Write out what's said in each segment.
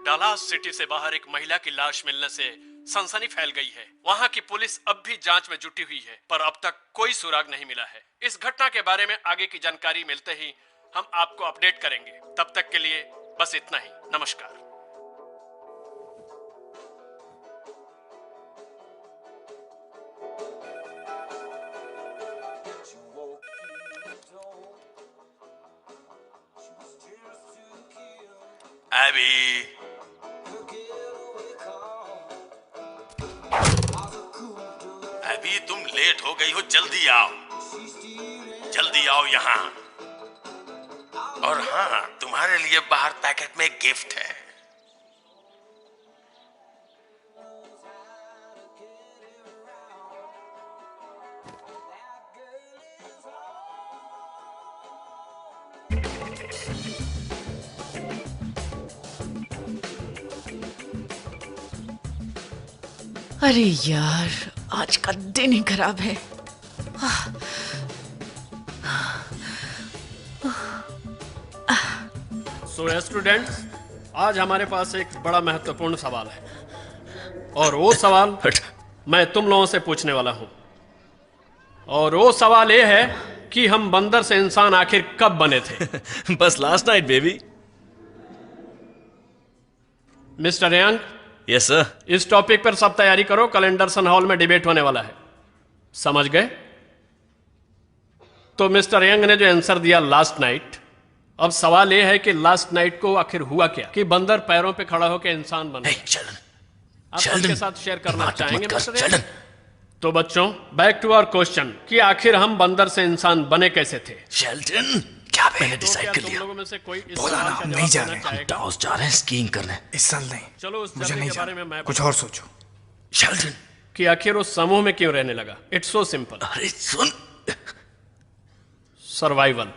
Dallas city से बाहर एक महिला की लाश मिलने से सनसनी फैल गई है। वहां की पुलिस अब भी जांच में जुटी हुई है, पर अब तक कोई सुराग नहीं मिला है। इस घटना के बारे में आगे की जानकारी मिलते ही हम आपको अपडेट करेंगे। तब तक के लिए बस इतना ही। नमस्कार। एबी, एबी तुम लेट हो गई हो, जल्दी आओ, जल्दी आओ यहाँ। और हाँ, तुम्हारे लिए बाहर पैकेट में गिफ्ट है। अरे यार, आज का दिन ही खराब है। सो स्टूडेंट्स, आज हमारे पास एक बड़ा महत्वपूर्ण सवाल है, और वो सवाल मैं तुम लोगों से पूछने वाला हूं। और वो सवाल ये है कि हम बंदर से इंसान आखिर कब बने थे? बस last night baby. Mister young. Yes sir. इस टॉपिक पर सब तैयारी करो, कल एंडरसन हॉल में डिबेट होने वाला है। समझ गए? तो मिस्टर यंग ने जो आंसर दिया लास्ट नाइट, अब सवाल यह है कि लास्ट नाइट को आखिर हुआ क्या कि बंदर पैरों पे खड़ा होकर इंसान बना। आप सबके साथ शेयर करना चाहेंगे मिस्टर यंग? तो बच्चों, बैक टू आवर क्वेश्चन कि आखिर हम बंदर से इंसान बने कैसे थे? शेल्टन, क्या मैंने डिसाइड कर लिया। बोला ना, हम नहीं जा रहे, हम टाउस जा रहे हैं स्कीइंग करने। इस साल नहीं। चलो उस मुझे नहीं के बारे में मैं कुछ और सोचो। शेल्टन, कि आखिर उस समूह में क्यों रहने लगा? It's so simple. अरे सुन, survival.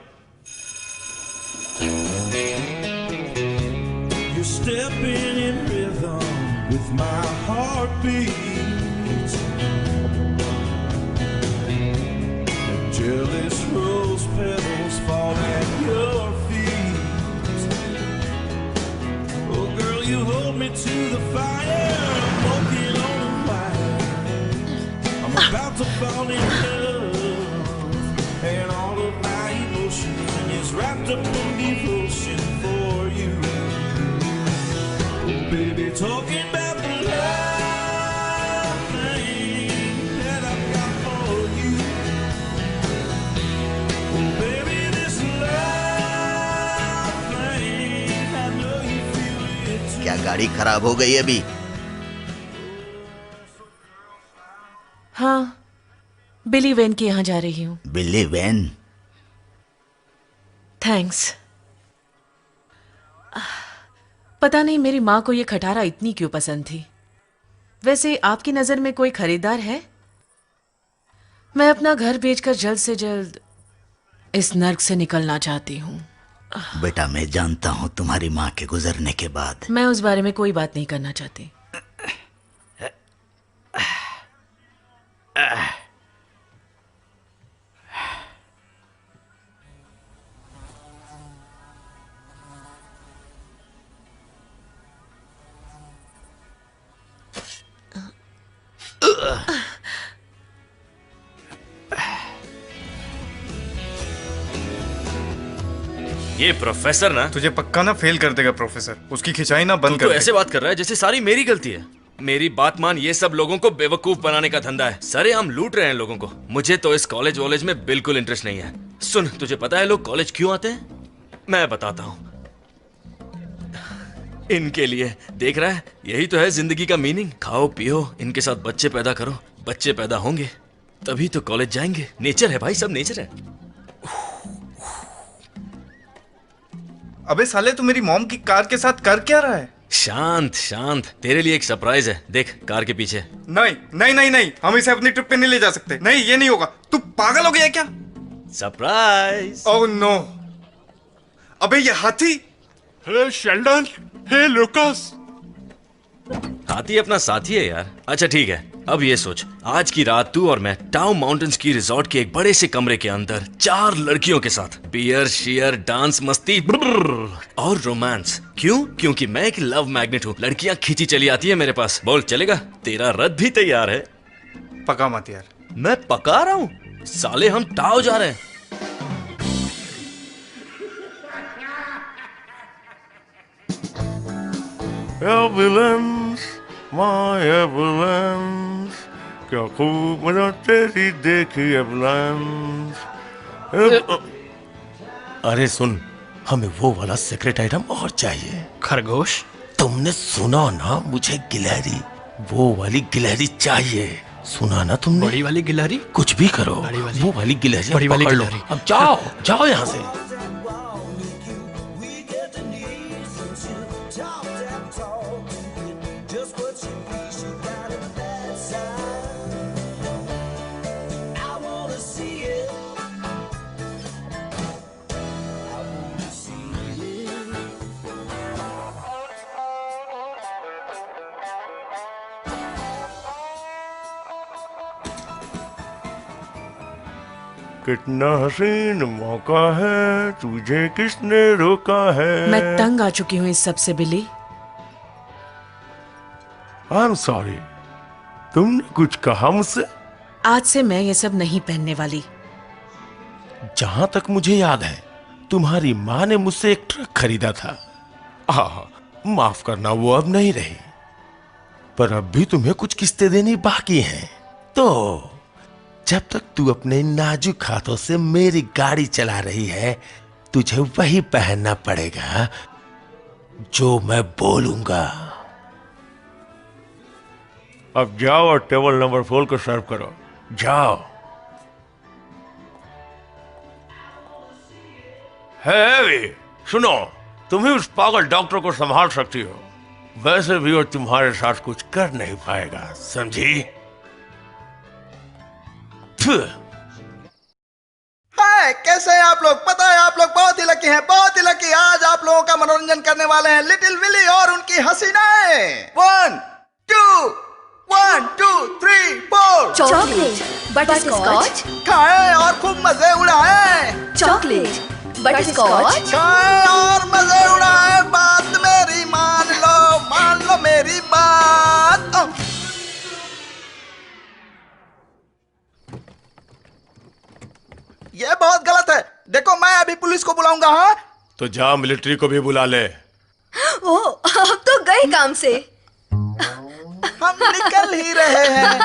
You're stepping in rhythm with my heartbeat. Jealous rose petals fall at your feet. Oh girl, you hold me to the fire. I'm walking on a wire. I'm about to fall in love, and all of my emotion is wrapped up in devotion for you. Oh baby, talking about the love thing that I've got for you. Oh baby, this love thing, I know you feel it too. क्या गाड़ी खराब हो गई अभी? हाँ, बिली when के यहाँ जा रही हूँ। बिली वेन? थैंक्स। पता नहीं मेरी माँ को ये खटारा इतनी क्यों पसंद थी। वैसे आपकी नजर में कोई खरीदार है? मैं अपना घर बेचकर जल्द से जल्द इस नर्क से निकलना चाहती हूँ। बेटा, मैं जानता हूँ तुम्हारी माँ के गुजरने के बाद। मैं उस बारे में कोई बात नहीं करना चाहती। ये प्रोफेसर ना तुझे पक्का ना फेल कर देगा प्रोफेसर। उसकी खिंचाई ना बंद कर। तू ऐसे बात कर रहा है जैसे सारी मेरी गलती है। मेरी बात मान, ये सब लोगों को बेवकूफ बनाने का धंधा है। सरे हम लूट रहे हैं लोगों को। मुझे तो इस कॉलेज वॉलेज में बिल्कुल इंटरेस्ट नहीं है। सुन, तुझे पता है लोग कॉलेज क्यों आते हैं? मैं बताता हूँ। इनके लिए। देख रहा है, यही तो है जिंदगी का मीनिंग। खाओ पियो, इनके साथ बच्चे पैदा करो। बच्चे पैदा होंगे तभी तो कॉलेज जाएंगे। नेचर है भाई, सब नेचर है। अबे साले, तू मेरी मॉम की कार के साथ कर क्या रहा है? शांत शांत, तेरे लिए एक सरप्राइज है। देख कार के पीछे। नहीं नहीं नहीं नहीं, हम इसे अपनी ट्रिप पे नहीं ले जा सकते। नहीं, ये नहीं होगा। तू पागल हो गया क्या? सरप्राइज। Oh no. अबे ये हाथी, हे शेल्डन, हे लुकास। हाथी अपना साथी है यार। अच्छा ठीक है, अब ये सोच, आज की रात तू और मैं टाउ माउंटेन्स की रिजॉर्ट के एक बड़े से कमरे के अंदर 4 लड़कियों के साथ बियर शियर डांस मस्ती और रोमांस। क्यों? क्योंकि मैं एक लव मैग्नेट हूँ, लड़कियां खींची चली आती है मेरे पास। बोल चलेगा? तेरा रथ भी तैयार है। पका मत यार। मैं पका रहा हूँ साले, हम टाउ जा रहे हैं। एम्बुलेंस, माय एम्बुलेंस, क्या खूब मजा तेरी देखी एम्बुलेंस। अरे सुन, हमें वो वाला सीक्रेट आइटम और चाहिए। खरगोश? तुमने सुना ना, मुझे गिलहरी, वो वाली गिलहरी चाहिए। सुना ना तुमने? बड़ी वाली गिलहरी? कुछ भी करो, बड़ी वाली? वो वाली गिलहरी बड़ी वाली पकड़ लो। गिलहरी। अब जाओ जाओ यहाँ से। कितना हसीन मौका है, तुझे किसने रोका है। मैं तंग आ चुकी हूँ इस सब से बिली। आई एम सॉरी, तुमने कुछ कहा मुझसे? आज से मैं ये सब नहीं पहनने वाली। जहां तक मुझे याद है, तुम्हारी माँ ने मुझसे एक ट्रक खरीदा था। माफ करना, वो अब नहीं रही, पर अब भी तुम्हें कुछ किस्तें देनी बाकी हैं। तो जब तक तू अपने नाजुक हाथों से मेरी गाड़ी चला रही है, तुझे वही पहनना पड़ेगा जो मैं बोलूंगा। अब जाओ और टेबल नंबर 4 को सर्व करो। जाओ। है सुनो, तुम ही उस पागल डॉक्टर को संभाल सकती हो। वैसे भी वो तुम्हारे साथ कुछ कर नहीं पाएगा, समझी? हाय, कैसे हैं आप लोग? पता है आप लोग बहुत ही लकी हैं, बहुत ही लकी। आज आप लोगों का मनोरंजन करने वाले हैं लिटिल विली और उनकी हसीनाएं। 1 2 3 4। चॉकलेट, बटरस्कॉच, खाएं और खूब मजे उड़ाएं। चॉकलेट, बटरस्कॉच, खाएं और मजे उड़ाएं। बात मेरी मान लो मेरी बात। ये बहुत गलत है। देखो, मैं अभी पुलिस को बुलाऊंगा। हाँ, तो जा मिलिट्री को भी बुला ले। वो अब तो गए काम से। हम निकल ही रहे हैं।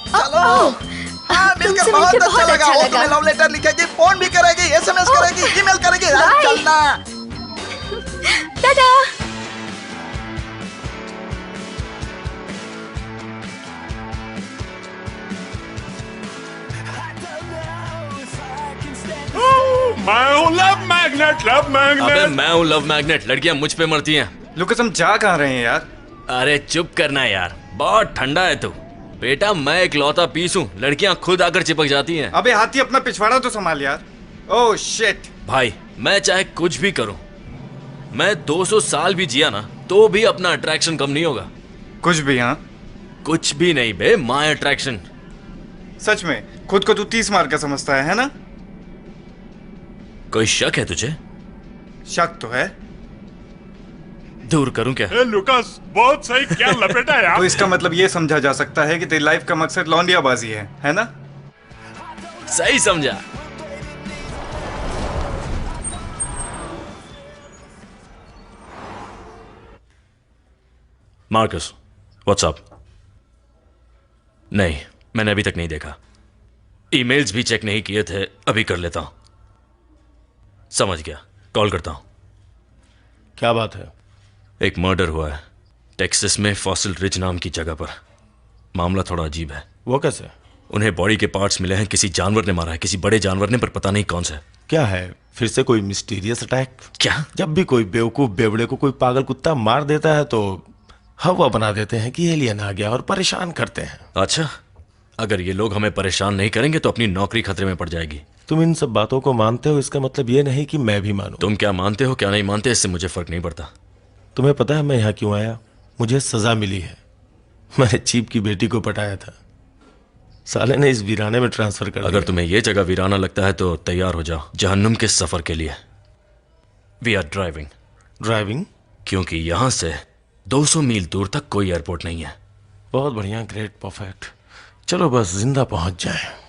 चलो। हाँ, मिलकर बहुत अच्छा लगा। वो तुम्हें लव लेटर लिखेगी, फोन भी करेगी, SMS करेगी, ईमेल करेगी। चलना। टाटा। मैं हूँ लव मैग्नेट, लव अबे मैग्नेट। मैं हूँ लव मैग्नेट, लड़कियां मुझ पे मरती हैं। लुकास, हम जा कहाँ रहे हैं यार? अरे चुप करना यार, बहुत ठंडा है तू। बेटा मैं एक लौता पीस हूँ, लड़कियां खुद आकर चिपक जाती हैं। अबे हाथी, अपना पिछवाड़ा तो संभाल यार। Oh shit. भाई मैं चाहे कुछ भी करूं, मैं 200 साल भी जिया ना, तो भी अपना अट्रैक्शन कम नहीं होगा। कुछ भी? हाँ, कुछ भी नहीं बे, माय अट्रैक्शन। सच में खुद को तू 30 मार का समझता है ना? कोई शक है तुझे? शक तो है। दूर करूं क्या? लुकास, बहुत सही क्या लपेटा यार। तो इसका मतलब ये समझा जा सकता है कि तेरी लाइफ का मकसद लौंडियाबाजी है ना? सही समझा। Marcus, what's up? नहीं, मैंने अभी तक नहीं देखा। ईमेल्स भी चेक नहीं किए थे, अभी कर लेता हूं। समझ गया, कॉल करता हूं। क्या बात है? एक मर्डर हुआ है टेक्सास में, फॉसिल रिज नाम की जगह पर। मामला थोड़ा अजीब है। वो कैसे? उन्हें बॉडी के पार्ट्स मिले हैं, किसी जानवर ने मारा है, किसी बड़े जानवर ने, पर पता नहीं कौन सा। क्या है, फिर से कोई मिस्टीरियस अटैक? क्या? जब भी कोई बेवकूफ बेवड़े को कोई पागल कुत्ता मार देता है तो हवा बना देते हैं कि एलियन आ गया और परेशान करते हैं। अच्छा, अगर ये लोग हमें परेशान नहीं करेंगे तो अपनी नौकरी खतरे में पड़ जाएगी। तुम इन सब बातों को मानते हो, इसका मतलब ये नहीं कि मैं भी मानूं। तुम क्या मानते हो क्या नहीं मानते, इससे मुझे फर्क नहीं पड़ता। तुम्हें पता है मैं यहाँ क्यों आया? मुझे सजा मिली है। मैंने चीप की बेटी को पटाया था, साले ने इस वीराने में ट्रांसफर कर दिया। अगर तुम्हें यह जगह वीराना लगता है तो तैयार हो जाओ जहन्नुम के सफर के लिए। We are driving. ड्राइविंग? क्योंकि यहां से 200 मील दूर तक कोई एयरपोर्ट नहीं है। बहुत बढ़िया, ग्रेट, परफेक्ट। चलो बस जिंदा पहुंच जाए।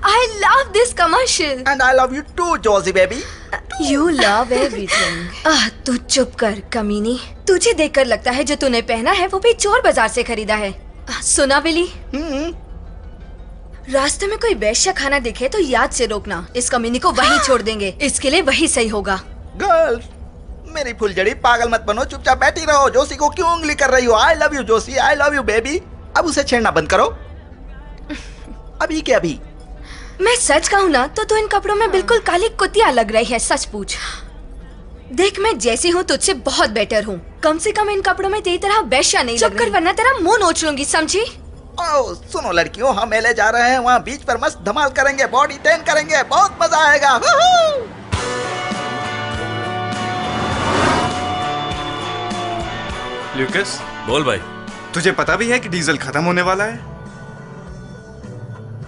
I love this commercial. And I love you too, Josie baby. You love everything. तू चुप कर कमीनी। तुझे देखकर लगता है जो तूने पहना है वो भी चोर बाजार से खरीदा है। सुना बिली? रास्ते में कोई वैश्य खाना दिखे तो याद से रोकना। इस कमीनी को वहीं छोड़ देंगे। इसके लिए वही सही होगा। गर्ल्स, मेरी फुलझड़ी पागल मत बनो, चुपचाप बैठी रहो। जोशी को क्यों उंगली कर रही हो? I love you Joshi, I love you baby. अब उसे छेड़ना बंद करो। अभी के अभी। मैं सच कहूँ ना तो तू इन कपड़ों में बिल्कुल काली कुतिया लग रही है। सच पूछ। देख मैं जैसी हूँ तुझसे बहुत बेटर हूँ। कम से कम इन कपड़ों में तेरी तरह वैश्या नहीं लग रही। वरना तेरा मुंह नोच लूंगी, समझी? ओह सुनो लड़कियों, हम मेले जा रहे हैं, वहाँ बीच पर मस्त धमाल करेंगे, बॉडी टेन करेंगे, बहुत मजा आएगा। ल्यूकस, बोल भाई। तुझे पता भी है कि डीजल खत्म होने वाला है?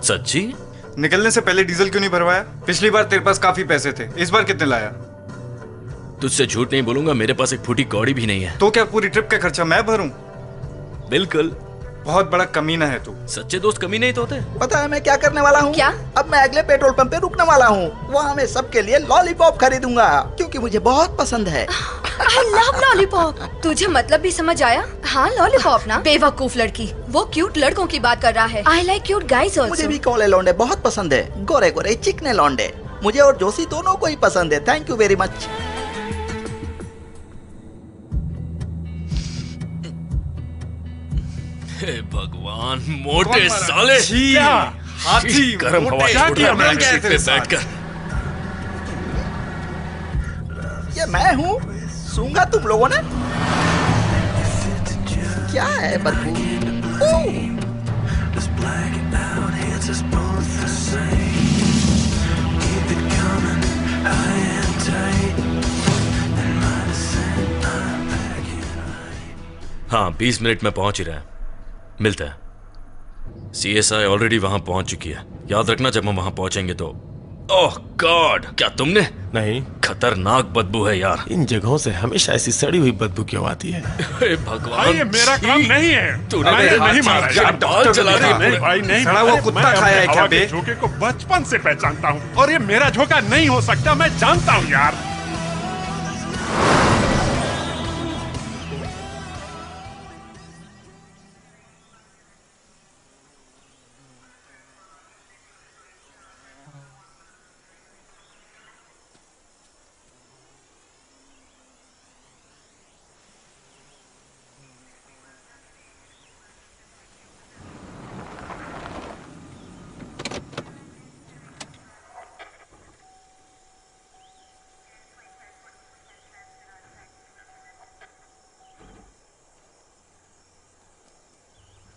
सच्ची? निकलने से पहले डीजल क्यों नहीं भरवाया? पिछली बार तेरे पास काफी पैसे थे, इस बार कितने लाया? तुझसे झूठ नहीं बोलूंगा, मेरे पास एक फूटी कौड़ी भी नहीं है। तो क्या पूरी ट्रिप का खर्चा मैं भरूं? बिल्कुल। बहुत बड़ा कमीना है तू। सच्चे दोस्त कमी नहीं तो होते। पता है मैं क्या करने वाला हूँ? क्या? अब मैं अगले पेट्रोल पंप पे रुकने वाला हूँ। वहाँ मैं सबके लिए लॉलीपॉप खरीदूंगा क्योंकि मुझे बहुत पसंद है। I love lollipop. तुझे मतलब भी समझ आया? हाँ लॉलीपॉप ना। बेवकूफ लड़की, वो क्यूट लड़कों की बात कर रहा है। I like cute guys also. मुझे भी कौले लौंडे बहुत पसंद है, गोरे गोरे चिकने लौंडे। मुझे और जोशी दोनों को ही पसंद है। Thank you very much. हे भगवान, मोटे साले। हाथी गरम हवा छोड़ रहा है बैक सीट पे बैठकर। ये मैं हूँ, सूंघा तुम लोगों ने? क्या है बदबू? हाँ 20 मिनट में पहुंच ही रहे हैं, मिलते हैं। CSI ऑलरेडी वहां पहुंच चुकी है। याद रखना जब हम वहां पहुंचेंगे तो। ओह गॉड, क्या तुमने? नहीं, खतरनाक बदबू है यार। इन जगहों से हमेशा ऐसी सड़ी हुई बदबू क्यों आती है? हे भगवान, ये मेरा काम नहीं है। तूने मैंने नहीं मारा यार। बाल चला दिए। भाई नहीं, सड़ा हुआ कुत्ता खाया है क्या बे? झोंके को बचपन से पहचानता हूँ और ये मेरा झोंका नहीं हो सकता, मैं जानता हूँ यार।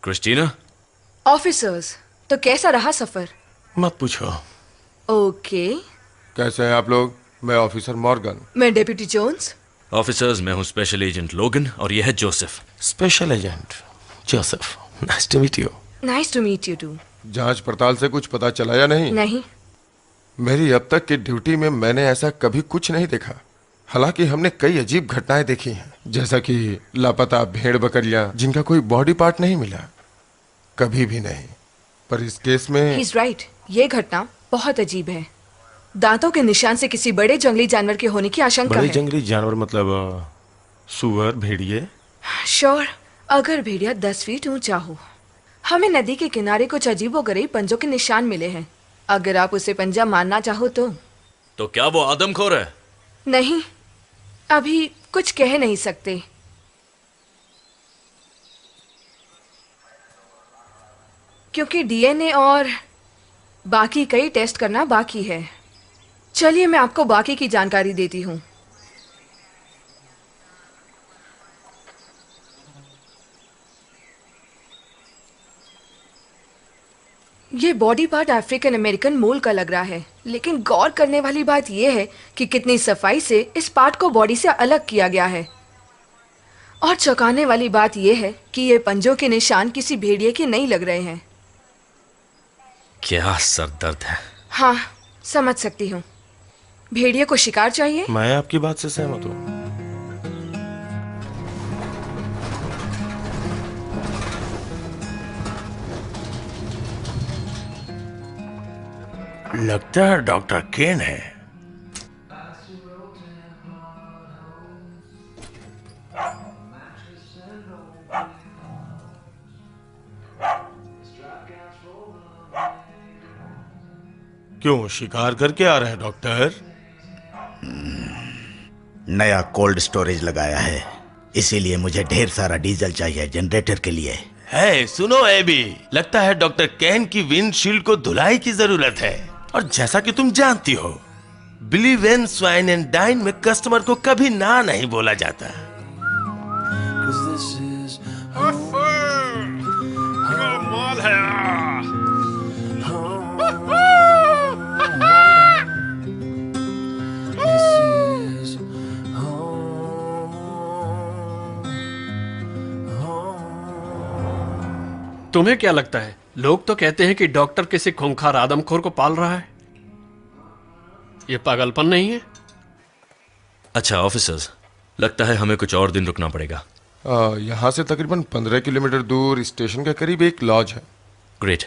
क्रिस्टीना? ऑफिसर्स, तो कैसा रहा सफर? मत पूछो। ओके। कैसे हैं आप लोग? मैं ऑफिसर मॉर्गन। मैं डेप्यूटी जोन्स। ऑफिसर्स, मैं हूँ स्पेशल एजेंट लोगन और यह है Joseph. Special agent Joseph, nice to meet you. Nice to meet you too. जांच पड़ताल से कुछ पता चला या नहीं? नहीं। मेरी अब तक की ड्यूटी में मैंने ऐसा कभी कुछ नहीं देखा। हालांकि हमने कई अजीब घटनाएं देखी हैं, जैसा कि लापता भेड़ बकरियां जिनका कोई बॉडी पार्ट नहीं मिला, कभी भी नहीं। पर इस केस में He's right. ये घटना बहुत अजीब है। दांतों के निशान से किसी बड़े जंगली जानवर के होने की आशंका बड़े है। जंगली जानवर मतलब सुअर, भेड़िए? श्योर, अगर भेड़िया 10 फीट ऊंचा हो। हमें नदी के किनारे कुछ अजीबोगरीब पंजों के निशान मिले हैं। अगर आप उसे पंजा मानना चाहो तो क्या वो आदमखोर है? नहीं, अभी कुछ कह नहीं सकते। क्योंकि डीएनए और बाकी कई टेस्ट करना बाकी है। चलिए मैं आपको बाकी की जानकारी देती हूँ। ये बॉडी पार्ट अफ्रीकन अमेरिकन मोल का लग रहा है, लेकिन गौर करने वाली बात यह है कि कितनी सफाई से इस पार्ट को बॉडी से अलग किया गया है। और चौंकाने वाली बात यह है कि ये पंजों के निशान किसी भेड़िए के नहीं लग रहे हैं। क्या सर दर्द है। हाँ, समझ सकती हूँ। भेड़िए को शिकार चाहिए। मैं आपकी बात से सहमत हूँ। लगता है डॉक्टर केन है। क्यों शिकार करके आ रहे हैं डॉक्टर? नया कोल्ड स्टोरेज लगाया है, इसीलिए मुझे ढेर सारा डीजल चाहिए जनरेटर के लिए। है सुनो एबी, लगता है डॉक्टर केन की विंडशील्ड को धुलाई की जरूरत है। और जैसा कि तुम जानती हो, believe in swine and dine में कस्टमर को कभी ना नहीं बोला जाता। कमाल है। तुम्हें क्या लगता है? लोग तो कहते हैं कि डॉक्टर किसी खूंखार आदमखोर को पाल रहा है। ये पागलपन नहीं है? अच्छा ऑफिसर्स, लगता है हमें कुछ और दिन रुकना पड़ेगा। यहाँ से तकरीबन 15 किलोमीटर दूर स्टेशन के करीब एक लॉज है। ग्रेट।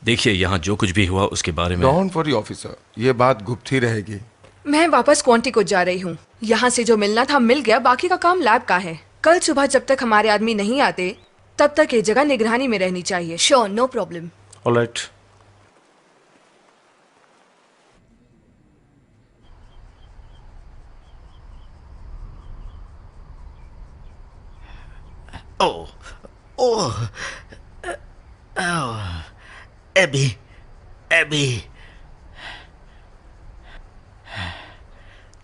देखिए, यहाँ जो कुछ भी हुआ उसके बारे में डोंट वरी ऑफिसर, ये बात गुप्त ही रहेगी। मैं वापस क्वांटी को जा रही हूँ। यहाँ से जो मिलना था मिल गया, बाकी का काम लैब का है। कल सुबह जब तक हमारे आदमी नहीं आते तब तक ये जगह निगरानी में रहनी चाहिए। Sure, no problem. Alright. Oh Abby, Abby,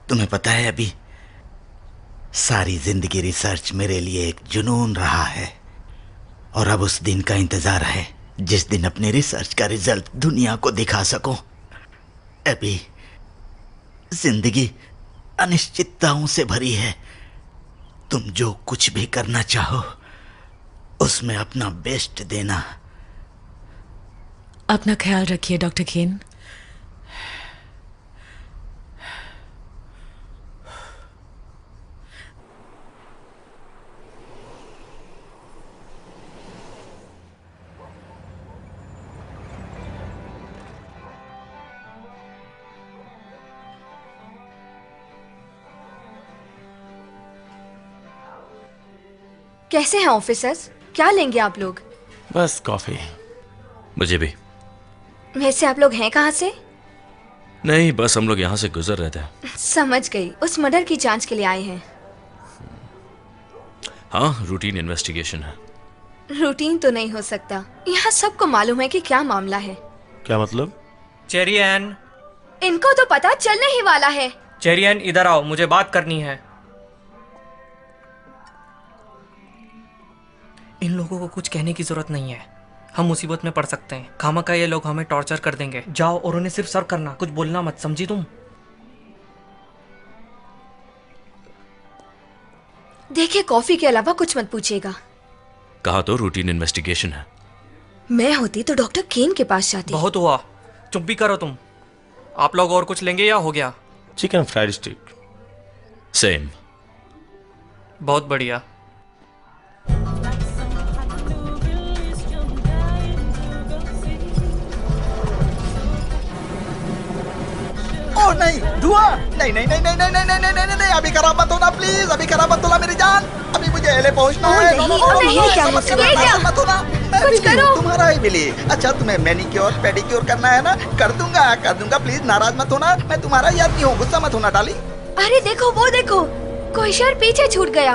तुम्हें पता है एबी, सारी जिंदगी रिसर्च मेरे लिए एक जुनून रहा है और अब उस दिन का इंतजार है जिस दिन अपनी रिसर्च का रिजल्ट दुनिया को दिखा सकूं। एबी, जिंदगी अनिश्चितताओं से भरी है। तुम जो कुछ भी करना चाहो उसमें अपना बेस्ट देना। अपना ख्याल रखिए डॉक्टर केन। कैसे हैं ऑफिसर्स? क्या लेंगे आप लोग? बस कॉफी। मुझे भी। वैसे आप लोग हैं कहाँ से? नहीं, बस हम लोग यहाँ से गुजर रहे थे। समझ गई, उस मर्डर की जांच के लिए आए हैं। हाँ, रूटीन इन्वेस्टिगेशन है। रूटीन तो नहीं हो सकता, यहाँ सबको मालूम है कि क्या मामला है। क्या मतलब? चेरियन, इनको तो पता चलने ही वाला है। चेरियन इधर आओ, मुझे बात करनी है। इन लोगों को कुछ कहने की जरूरत नहीं है, हम मुसीबत में पड़ सकते हैं। खामखा ये लोग हमें टॉर्चर कर देंगे। जाओ और उन्हें सिर्फ सर्व करना, कुछ बोलना मत, समझी तुम? देखिए, कॉफी के अलावा कुछ मत पूछिएगा। कहा तो रूटीन इन्वेस्टिगेशन है। मैं होती तो डॉक्टर केन के पास जाती। बहुत हुआ, चुप भी करो तुम। आप लोग और कुछ लेंगे या हो गया? Chicken fried stick. सेम। बहुत बढ़िया। ओह नहीं, धुआं! नहीं नहीं नहीं नहीं नहीं नहीं नहीं नहीं नहीं नहीं, अभी खराब मत होना प्लीज, अभी खराब मत होना मेरी जान। अभी मुझे एले पहुंचना है। नहीं, क्या मत होना। कुछ करो। तुम्हारा ही मिली। अच्छा, तुम्हें मैनिक्योर पेडिक्योर करना है ना? कर दूंगा प्लीज, नाराज मत होना। मैं तुम्हारा ही आदमी हूँ, गुस्सा मत होना डार्लिंग। अरे देखो, वो देखो, कोई शहर पीछे छूट गया।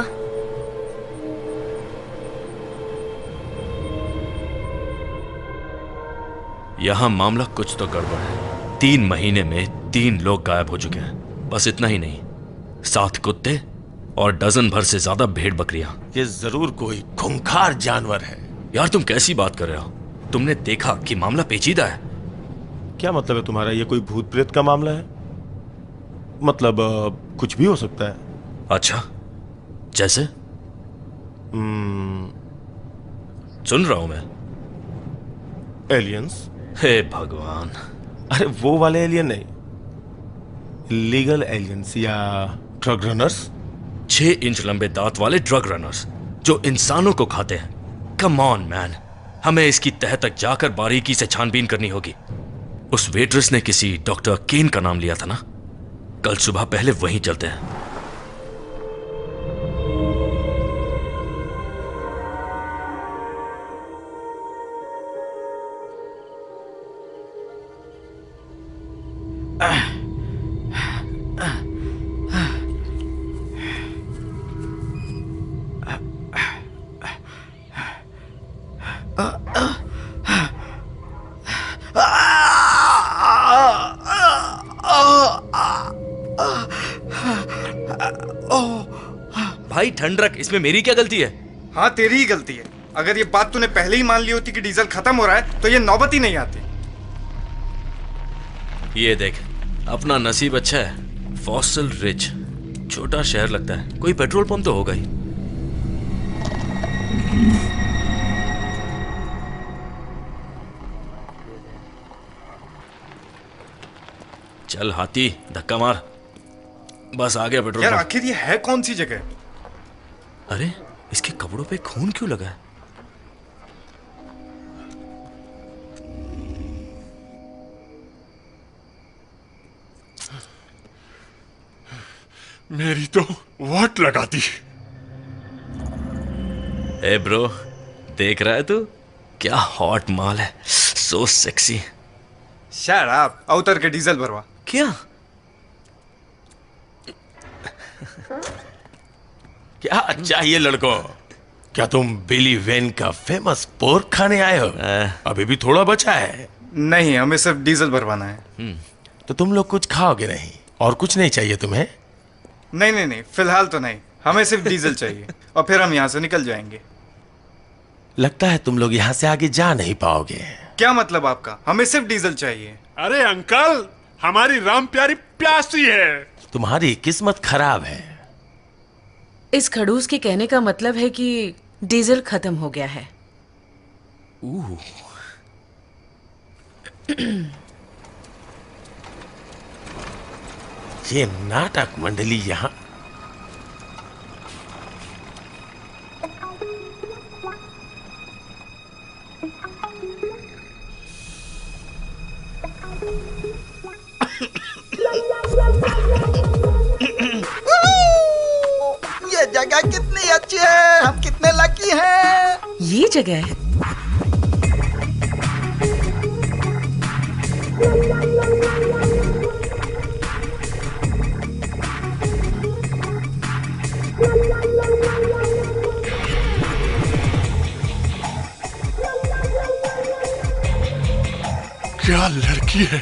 यहाँ मामला कुछ तो गड़बड़ है। 3 महीने में 3 लोग गायब हो चुके हैं। बस इतना ही नहीं, 7 कुत्ते और डजन भर से ज्यादा भेड़ बकरियां। ये जरूर कोई खूंखार जानवर है। यार तुम कैसी बात कर रहे हो? तुमने देखा कि मामला पेचीदा है। क्या मतलब है तुम्हारा? ये कोई भूत प्रेत का मामला है? मतलब कुछ भी हो सकता है। अच्छा, जैसे? सुन रहा हूं मैं। एलियंस? हे भगवान। अरे वो वाले एलियन नहीं, लीगल एलियंस या ड्रग रनर्स। 6 इंच लंबे दांत वाले ड्रग रनर्स जो इंसानों को खाते हैं। कम ऑन मैन, हमें इसकी तह तक जाकर बारीकी से छानबीन करनी होगी। उस वेट्रेस ने किसी डॉक्टर केन का नाम लिया था ना? कल सुबह पहले वहीं चलते हैं। भाई ठंड रख, इसमें मेरी क्या गलती है? हाँ तेरी ही गलती है। अगर ये बात तूने पहले ही मान ली होती कि डीजल खत्म हो रहा है तो ये नौबत ही नहीं आती। ये देख, अपना नसीब अच्छा है। फॉसिल रिच छोटा शहर लगता है, कोई पेट्रोल पंप तो होगा ही। चल हाथी, धक्का मार। बस आ गया पेट्रोल यार पंप। आखिर ये है कौन सी जगह? अरे इसके कपड़ों पे खून क्यों लगा है? मेरी तो वाट लगा दी। ए ब्रो, देख रहा है तू? क्या हॉट माल है, सो सेक्सी। शट अप, उतर के डीजल भरवा। क्या? क्या चाहिए लड़को? क्या तुम बिली वेन का फेमस पोर्क खाने आए हो? अभी भी थोड़ा बचा है। नहीं, हमें सिर्फ डीजल भरवाना है। तो तुम लोग कुछ खाओगे नहीं और कुछ नहीं चाहिए तुम्हें? नहीं नहीं नहीं, फिलहाल तो नहीं, हमें सिर्फ डीजल चाहिए और फिर हम यहाँ से निकल जाएंगे। लगता है तुम लोग यहाँ से आगे जा नहीं पाओगे। क्या मतलब आपका? हमें सिर्फ डीजल चाहिए। अरे अंकल, हमारी राम प्यारी प्यासी है। तुम्हारी किस्मत खराब है। इस खड़ूस के कहने का मतलब है कि डीजल खत्म हो गया है। ये नाटक मंडली यहाँ ये जगह कितनी अच्छी है, हम कितने लकी हैं। ये जगह है। क्या लड़की है।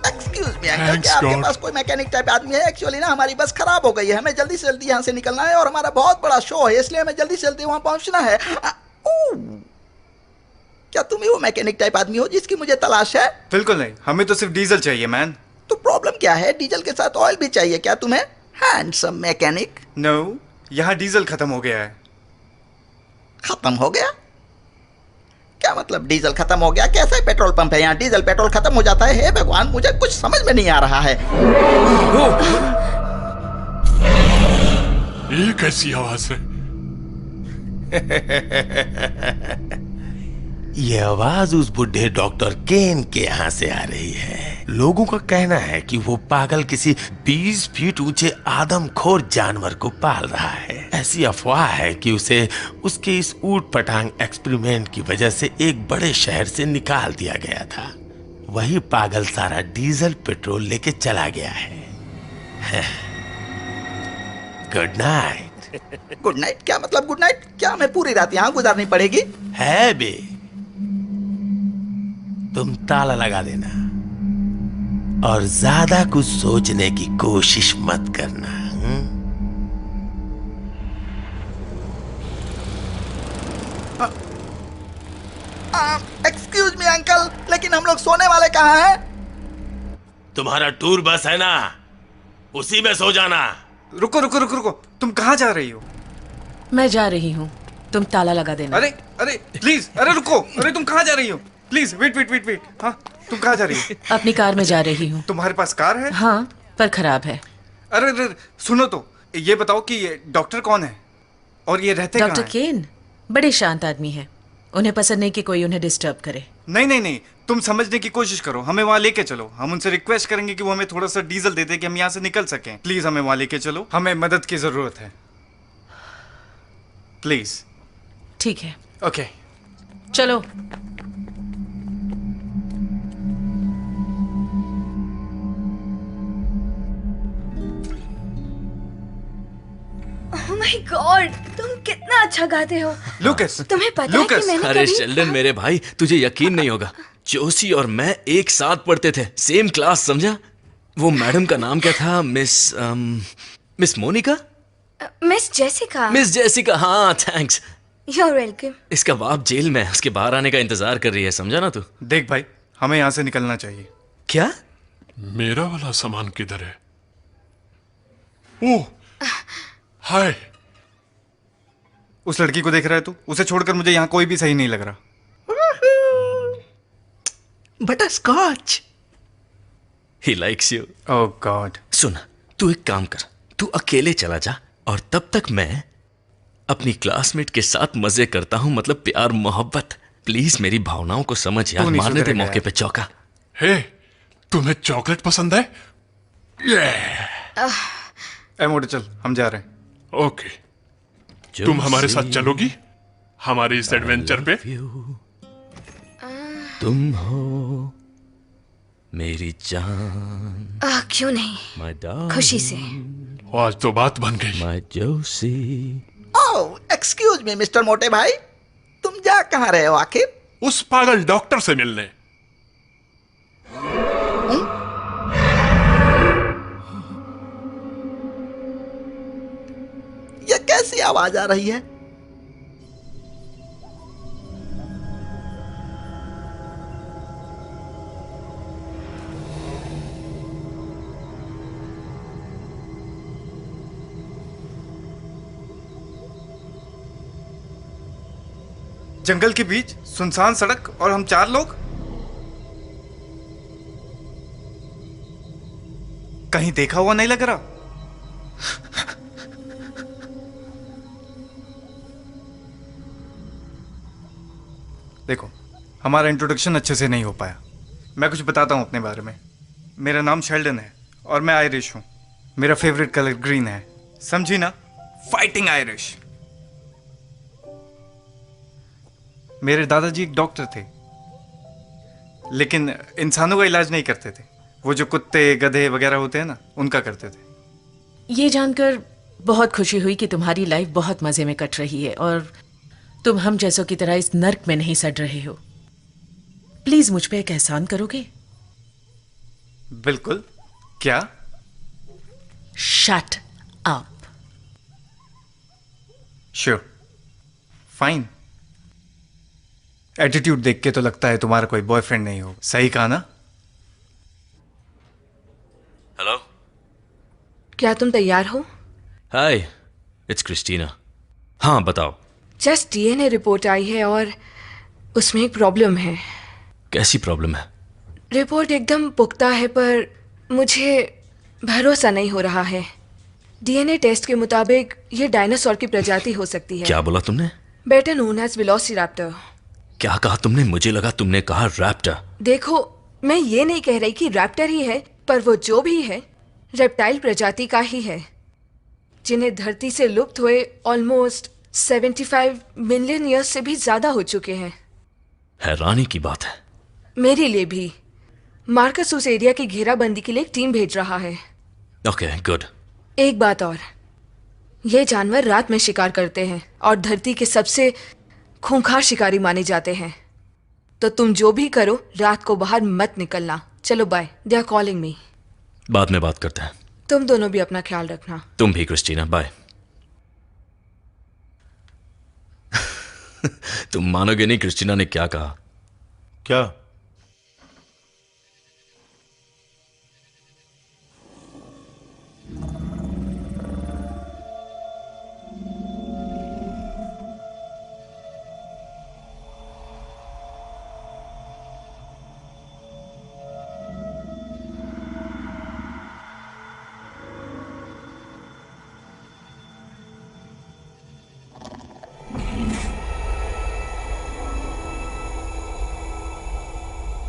एक्सक्यूज मी अंकल, क्या आपके पास कोई मैकेनिक टाइप आदमी है? एक्चुअली ना हमारी बस खराब हो गई है, हमें जल्दी से जल्दी यहाँ से निकलना है और हमारा बहुत बड़ा शो है, इसलिए हमें जल्दी से जल्दी वहाँ पहुँचना है। क्या तुम ही वो मैकेनिक टाइप आदमी हो जिसकी मुझे तलाश है? बिल्कुल नहीं, हमें तो सिर्फ डीजल चाहिए मैन। तो प्रॉब्लम क्या है? डीजल के साथ ऑयल भी चाहिए क्या तुम्हें, हैंडसम मैकेनिक? नो, यहाँ डीजल खत्म हो गया है। खत्म हो गया? क्या मतलब डीजल खत्म हो गया? कैसे पेट्रोल पंप है यहाँ, डीजल पेट्रोल खत्म हो जाता है? हे भगवान, मुझे कुछ समझ में नहीं आ रहा है। ये कैसी आवाज है? ये आवाज उस बुढ़े डॉक्टर केन के यहाँ से आ रही है। लोगों का कहना है कि वो पागल किसी 20 फीट ऊंचे आदमखोर जानवर को पाल रहा है। ऐसी अफवाह है कि उसे उसके इस ऊट पटांग एक्सपेरिमेंट की वजह से एक बड़े शहर से निकाल दिया गया था। वही पागल सारा डीजल पेट्रोल लेके चला गया है। Good night. Good night? क्या मतलब गुड नाइट? क्या हमें पूरी रात यहाँ गुजारनी पड़ेगी? है बे, तुम ताला लगा देना और ज्यादा कुछ सोचने की कोशिश मत करना। एक्सक्यूज मी अंकल, लेकिन हम लोग सोने वाले कहाँ हैं? तुम्हारा टूर बस है ना, उसी में सो जाना। रुको रुको रुको रुको, तुम कहाँ जा रही हो? मैं जा रही हूँ, तुम ताला लगा देना। अरे अरे प्लीज, अरे रुको, अरे तुम कहाँ जा रही हो? Please wait wait wait wait. हाँ, तुम कहाँ जा रही हो? अपनी कार में जा रही हूँ। तुम्हारे पास कार है? हाँ, पर खराब है। अरे अरे सुनो तो, ये बताओ कि ये डॉक्टर कौन है और ये रहते कहाँ हैं? डॉक्टर केन बड़े शांत आदमी हैं। उन्हें पसंद नहीं कि कोई उन्हें डिस्टर्ब करे। नहीं नहीं नहीं, तुम समझने की कोशिश करो, हमें वहाँ लेके चलो। हम उनसे रिक्वेस्ट करेंगे कि वो हमें थोड़ा सा डीजल दे दे कि हम यहाँ से निकल सकें। प्लीज हमें वहाँ लेके चलो, हमें मदद की जरूरत है, प्लीज। ठीक है, ओके चलो। ओह माय गॉड, तुम कितना अच्छा गाते हो। लूकस, तुम्हें पता है कि मैंने अरे कभी शेल्डन मेरे भाई, तुझे यकीन नहीं होगा, जोशी और मैं एक साथ पढ़ते थे, सेम क्लास, समझा? वो मैडम का नाम क्या था? Miss Monica? Miss Jessica. Miss Jessica, हाँ, थैंक्स। You're welcome। इसका बाप जेल में है, उसके बाहर आने का इंतजार कर रही है, समझा ना तू? देख भाई, हमें यहाँ से निकलना चाहिए। क्या? मेरा वाला सामान किधर है? ओह, हाय। उस लड़की को देख रहा है तू? उसे छोड़कर मुझे यहाँ कोई भी सही नहीं लग रहा। Butterscotch. He likes you। Oh God। सुन, तू एक काम कर, तू अकेले चला जा और तब तक मैं अपनी क्लासमेट के साथ मजे करता हूँ, मतलब प्यार मोहब्बत। प्लीज मेरी भावनाओं को समझ यार, मारने दे मौके पे चौका। हे, तुम्हें चॉकलेट पसंद है? ए मोटे चल, हम जा रहे हैं। ओके, तुम हमारे साथ चलोगी हमारे इस एडवेंचर पे? तुम हो मेरी जान। क्यों नहीं, My darling, खुशी से। आज तो बात बन गई। My Joshi. Oh, excuse me mister मोटे भाई, तुम जा कहाँ रहे हो आखिर? उस पागल डॉक्टर से मिलने। ये कैसी आवाज आ रही है? जंगल के बीच सुनसान सड़क और हम 4 लोग। कहीं देखा हुआ नहीं लग रहा। देखो, हमारा इंट्रोडक्शन अच्छे से नहीं हो पाया। मैं कुछ बताता हूं अपने बारे में। मेरा नाम शेल्डन है और मैं आयरिश हूं। मेरा फेवरेट कलर ग्रीन है, समझी ना? Fighting Irish. मेरे दादाजी एक डॉक्टर थे, लेकिन इंसानों का इलाज नहीं करते थे। वो जो कुत्ते गधे वगैरह होते हैं ना, उनका करते थे। ये जानकर बहुत खुशी हुई कि तुम्हारी लाइफ बहुत मजे में कट रही है और तुम हम जैसों की तरह इस नर्क में नहीं सड़ रहे हो। प्लीज मुझ पे एक एहसान करोगे? बिल्कुल। क्या? Shut up. Sure, fine. Attitude देख के तो लगता है तुम्हारा कोई बॉयफ्रेंड नहीं हो। सही कहा ना? हेलो, क्या तुम तैयार हो? हाय, इट्स क्रिस्टीना। हाँ बताओ। जस्ट डीएनए रिपोर्ट आई है और उसमें एक प्रॉब्लम है। कैसी प्रॉब्लम है? रिपोर्ट एकदम पुख्ता है पर मुझे भरोसा नहीं हो रहा है। डीएनए टेस्ट के मुताबिक ये डायनासोर की प्रजाति हो सकती है। क्या बोला तुमने? Better known as velociraptor. क्या कहा तुमने? मुझे लगा तुमने कहा रैप्टर। देखो, मैं ये नहीं कह रही कि रैप्टर ही है, पर वो जो भी है रेप्टाइल प्रजाति का ही है, जिन्हें धरती से लुप्त हुए ऑलमोस्ट 75 मिलियन ईयर्स से भी ज्यादा हो चुके हैं। हैरानी की बात है। मेरे लिए भी। मार्कस उस एरिया की घेराबंदी के लिए एक टीम भेज रहा है। Okay, good. एक बात और, ये जानवर रात में शिकार करते हैं और धरती के सबसे खूंखार शिकारी माने जाते हैं। तो तुम जो भी करो, रात को बाहर मत निकलना। चलो bye, they are calling me. बाद में बात करते हैं। तुम दोनों भी अपना ख्याल रखना। तुम भी क्रिस्टीना, बाय। तुम मानोगे नहीं क्रिस्टीना ने क्या कहा। क्या?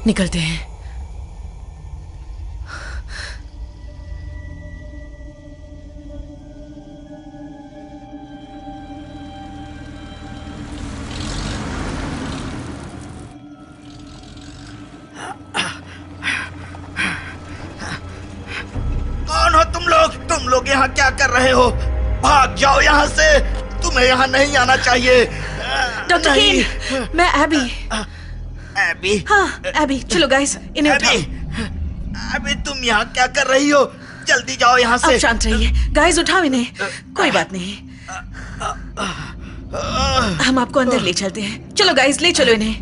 निकलते हैं। कौन हो तुम लोग? तुम लोग यहाँ क्या कर रहे हो? भाग जाओ यहाँ से, तुम्हें यहाँ नहीं आना चाहिए। डॉक्टर केन, मैं एबी। एबी? हाँ, एबी। चलो गाइस, इन्हें उठाओ। एबी, तुम यहाँ क्या कर रही हो? जल्दी जाओ यहाँ से। आप शांत रहिए। गाइस, उठाओ इन्हें। कोई बात नहीं, हम आपको अंदर ले चलते हैं। चलो गाइस, ले चलो इन्हें।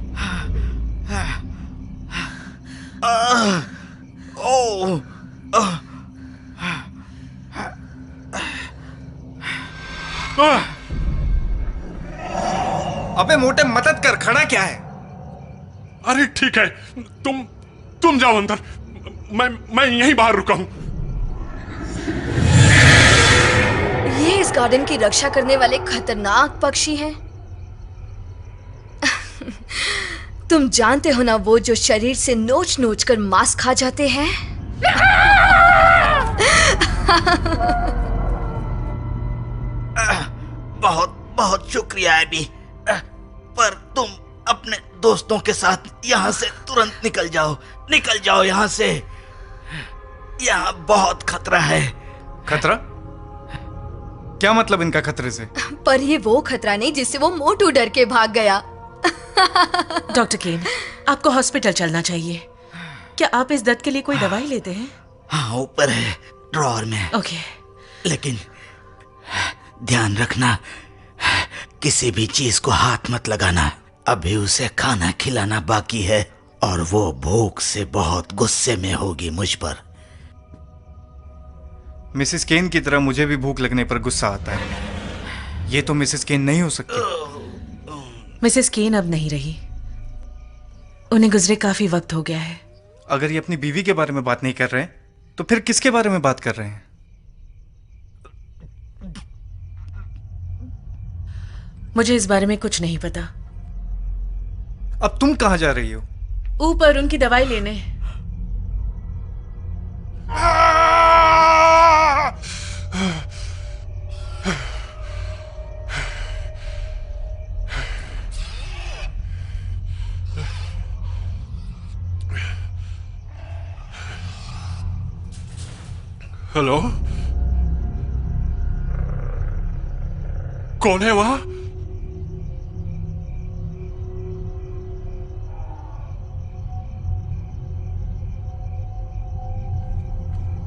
अबे मोटे, मदद कर। खड़ा क्या है? अरे ठीक है, तुम जाओ अंदर, मैं यहीं बाहर रुका हूं। ये इस गार्डन की रक्षा करने वाले खतरनाक पक्षी हैं। तुम जानते हो ना, वो जो शरीर से नोच नोच कर मांस खा जाते हैं। बहुत बहुत शुक्रिया एबी, पर तुम अपने दोस्तों के साथ यहाँ से तुरंत निकल जाओ। निकल जाओ यहाँ से, यहाँ बहुत खतरा है। खतरा? क्या मतलब इनका खतरे से? पर ये वो खतरा नहीं जिससे वो मोटू डर के भाग गया। डॉक्टर केन, आपको हॉस्पिटल चलना चाहिए। क्या आप इस दर्द के लिए कोई दवाई लेते हैं? हाँ, ऊपर है ड्रॉअर में। ओके। लेकिन ध्यान रखना, किसी भी चीज को हाथ मत लगाना। अभी उसे खाना खिलाना बाकी है और वो भूख से बहुत गुस्से में होगी मुझ पर। मिसेस केन की तरह मुझे भी भूख लगने पर गुस्सा आता है। ये तो मिसेस केन नहीं हो सकती। मिसेस केन अब नहीं रही, उन्हें गुजरे काफी वक्त हो गया है। अगर ये अपनी बीवी के बारे में बात नहीं कर रहे हैं, तो फिर किसके बारे में बात कर रहे हैं? मुझे इस बारे में कुछ नहीं पता। अब तुम कहाँ जा रही हो? ऊपर उनकी दवाई लेने। हेलो, कौन है वहां?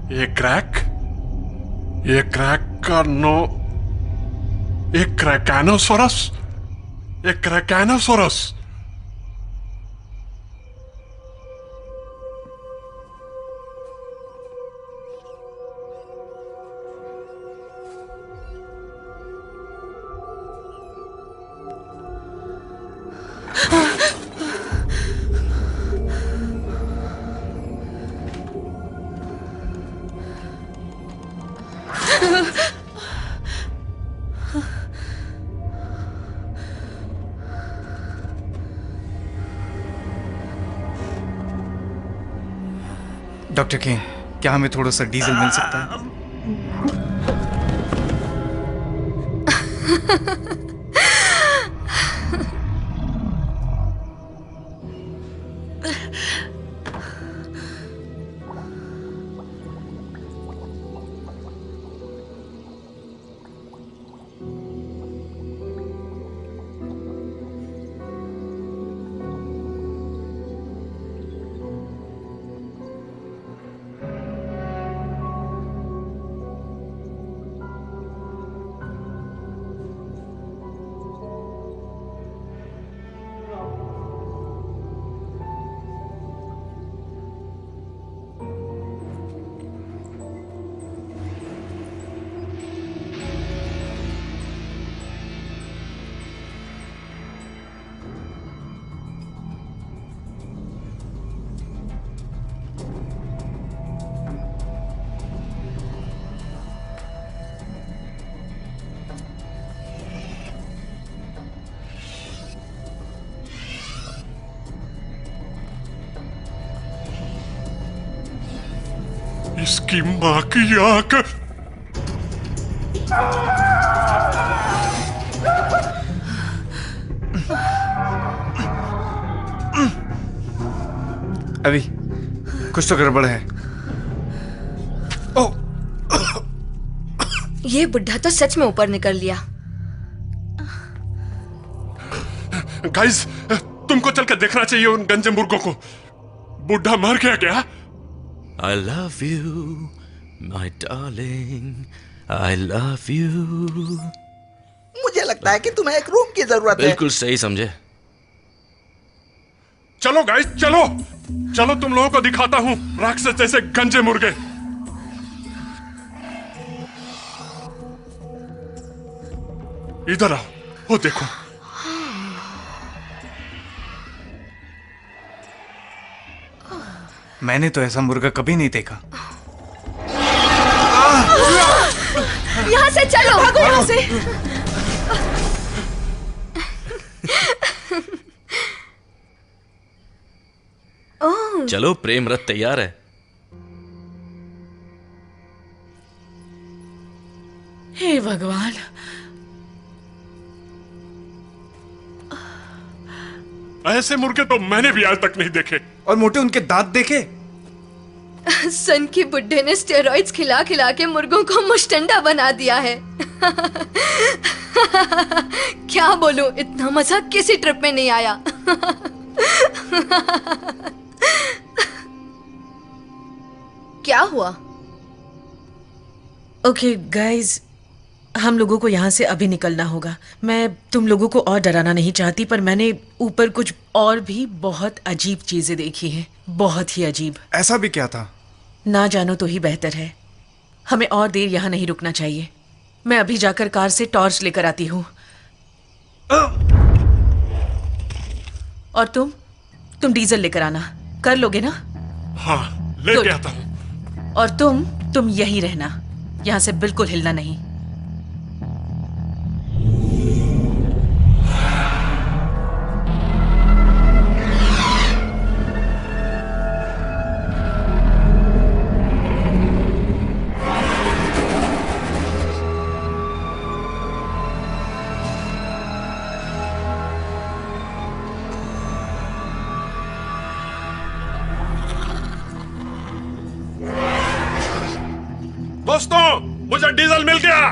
ये क्रैक का नो, एक क्रैकानोसोरस। डॉक्टर केन, क्या हमें थोड़ा सा डीजल मिल सकता है? इसकी माँ की आंख। अभी कुछ तो गड़बड़ है। ये बुढ़ा तो सच में ऊपर निकल लिया। गाइस, तुमको चलकर देखना चाहिए उन गंजे मुर्गों को। बुढ़ा मर गया क्या? I love you, my darling. I love you. मुझे लगता है कि तुम्हें एक रूम की जरूरत है। बिल्कुल सही समझे। चलो गाइस, चलो चलो, तुम लोगों को दिखाता हूं राक्षस जैसे गंजे मुर्गे। इधर आओ, वो देखो। मैंने तो ऐसा मुर्गा कभी नहीं देखा। यहाँ से चलो, भागो यहाँ से। चलो, प्रेम रथ तैयार है। हे भगवान, ऐसे मुर्गे तो मैंने भी आज तक नहीं देखे। और मोटे उनके दांत देखे। सन की बुड्ढे ने स्टेरॉइड्स खिला खिला के मुर्गों को मुश्तंडा बना दिया है। क्या बोलूं, इतना मजा किसी ट्रिप में नहीं आया। क्या हुआ? ओके गाइज, हम लोगों को यहाँ से अभी निकलना होगा। मैं तुम लोगों को और डराना नहीं चाहती, पर मैंने ऊपर कुछ और भी बहुत अजीब चीजें देखी हैं। बहुत ही अजीब। ऐसा भी क्या था? ना जानो तो ही बेहतर है। हमें और देर यहाँ नहीं रुकना चाहिए। मैं अभी जाकर कार से टॉर्च लेकर आती हूँ। और तुम डीजल लेकर आना। कर लोगे ना? हाँ, लेके आता हूँ। और तुम यहीं रहना, यहाँ से बिल्कुल हिलना नहीं। दोस्तों, मुझे डीजल मिल गया।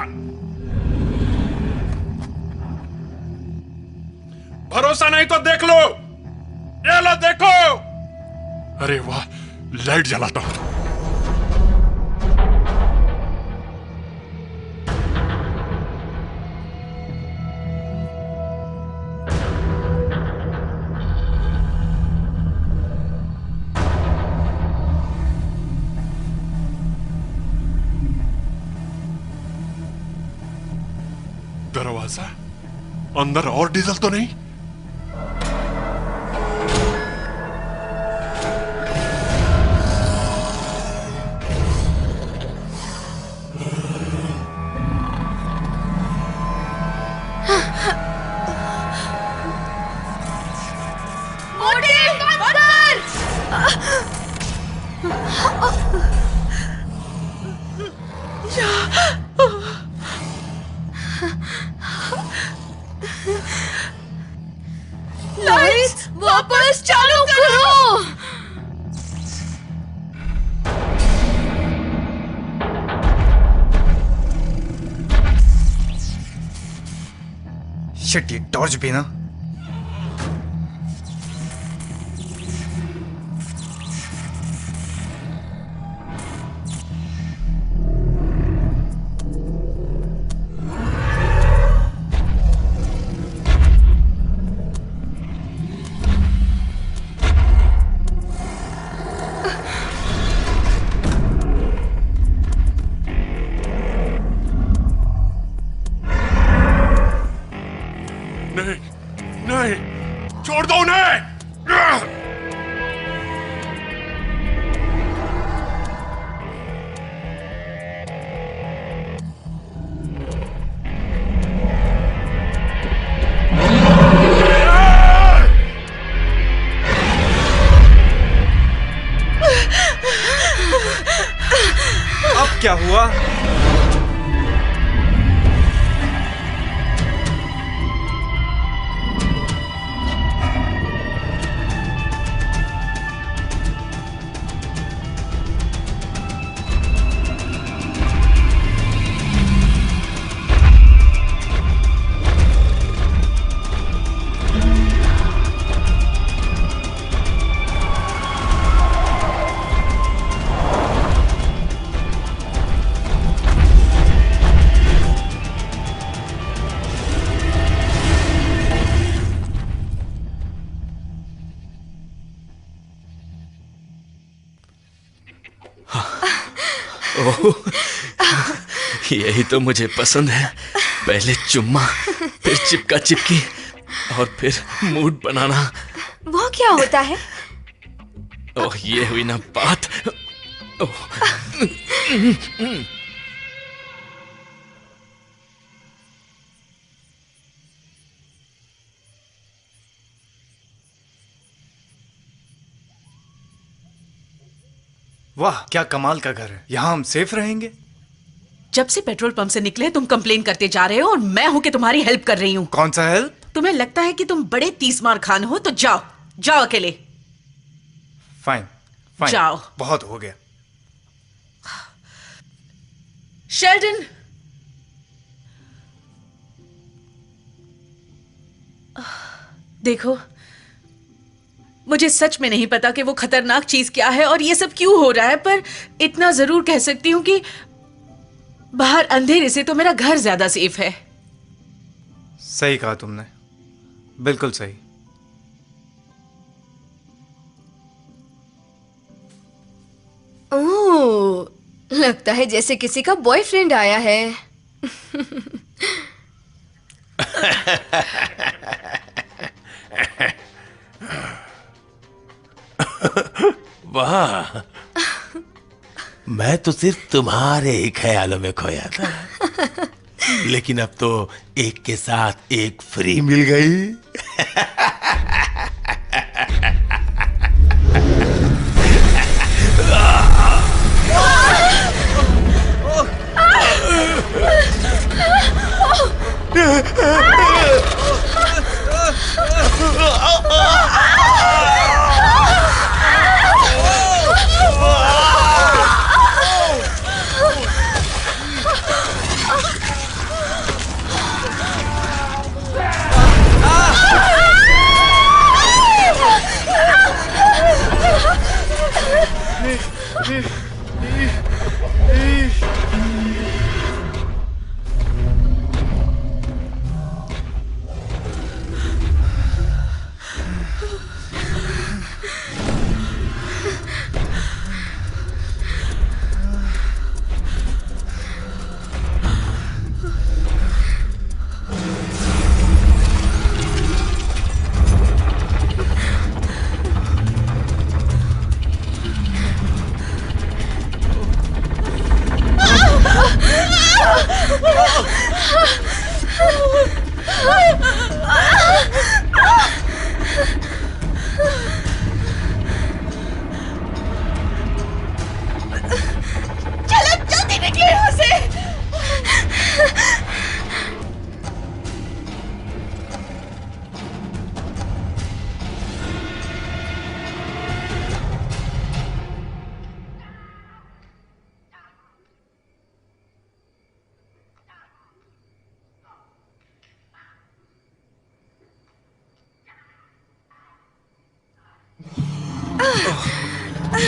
भरोसा नहीं तो देख लो। ये लो, देखो। अरे वाह, लाइट जलाता हूं। दरवाजा अंदर और डीजल तो नहीं? लाइट्स वापस चालू करो। शिट, ये टॉर्च भी ना। नहीं, नहीं, छोड़ दो उन्हें। ओह, यही तो मुझे पसंद है। पहले चुम्मा, फिर चिपका चिपकी और फिर मूड बनाना। वो क्या होता है? ओह, ये हुई ना बात। ओह। वाह, क्या कमाल का घर है। यहाँ हम सेफ रहेंगे। जब से पेट्रोल पंप से निकले तुम कंप्लेन करते जा रहे हो और मैं हूं कि तुम्हारी हेल्प कर रही हूँ। कौन सा हेल्प? तुम्हें लगता है कि तुम बड़े तीसमार खान हो तो जाओ, जाओ अकेले। फाइन, फाइन, जाओ। बहुत हो गया। शेल्डन, देखो, मुझे सच में नहीं पता कि वो खतरनाक चीज क्या है और ये सब क्यों हो रहा है, पर इतना जरूर कह सकती हूं कि बाहर अंधेरे से तो मेरा घर ज्यादा सेफ है। सही कहा तुमने, बिल्कुल सही। ओह, लगता है जैसे किसी का बॉयफ्रेंड आया है। वाह, मैं तो सिर्फ तुम्हारे ही ख्यालों में खोया था, लेकिन अब तो एक के साथ एक फ्री मिल गई।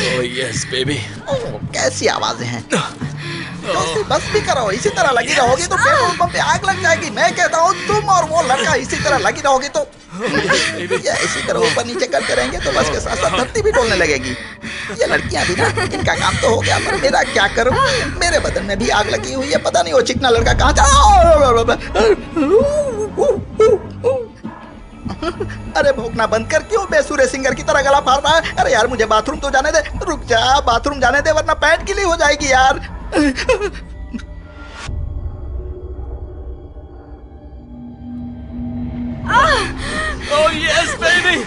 Oh yes, baby. कैसी आवाजें हैं। तो बस भी करो, इसी तरह लगी रहोगी तो पेट्रोल पंप पे आग लग जाएगी। मैं कहता हूँ तुम और वो लड़का इसी तरह लगी रहोगी तो या इसी तरह ऊपर नीचे करते रहेंगे तो बस के साथ साथ धरती भी डोलने लगेगी। ये लड़कियां भी ना, इनका काम तो हो गया, पर मेरा क्या करूं? मेरे बदन में भी आग लगी हुई है। पता नहीं वो चिकना लड़का कहाँ जा। अरे भौंकना बंद कर, क्यों बेसुरे सिंगर की तरह गला फाड़ रहा है? अरे यार मुझे बाथरूम तो जाने दे। रुक जा, बाथरूम जाने दे वरना पैंट गीली हो जाएगी यार। Oh yes, baby.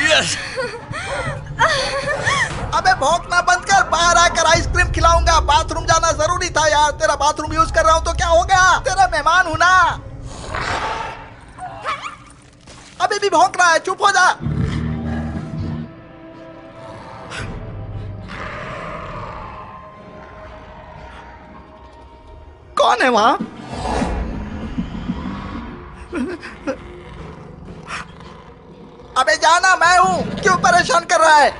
Yes. अबे भौंकना बंद कर, बाहर आकर आइसक्रीम खिलाऊंगा। बाथरूम जाना जरूरी था यार। तेरा बाथरूम यूज कर रहा हूँ तो क्या हो गया? तेरा मेहमान हूं ना। अभी भी भौंक रहा है, चुप हो जा। कौन है वहां? अबे जाना, मैं हूं, क्यों परेशान कर रहा है?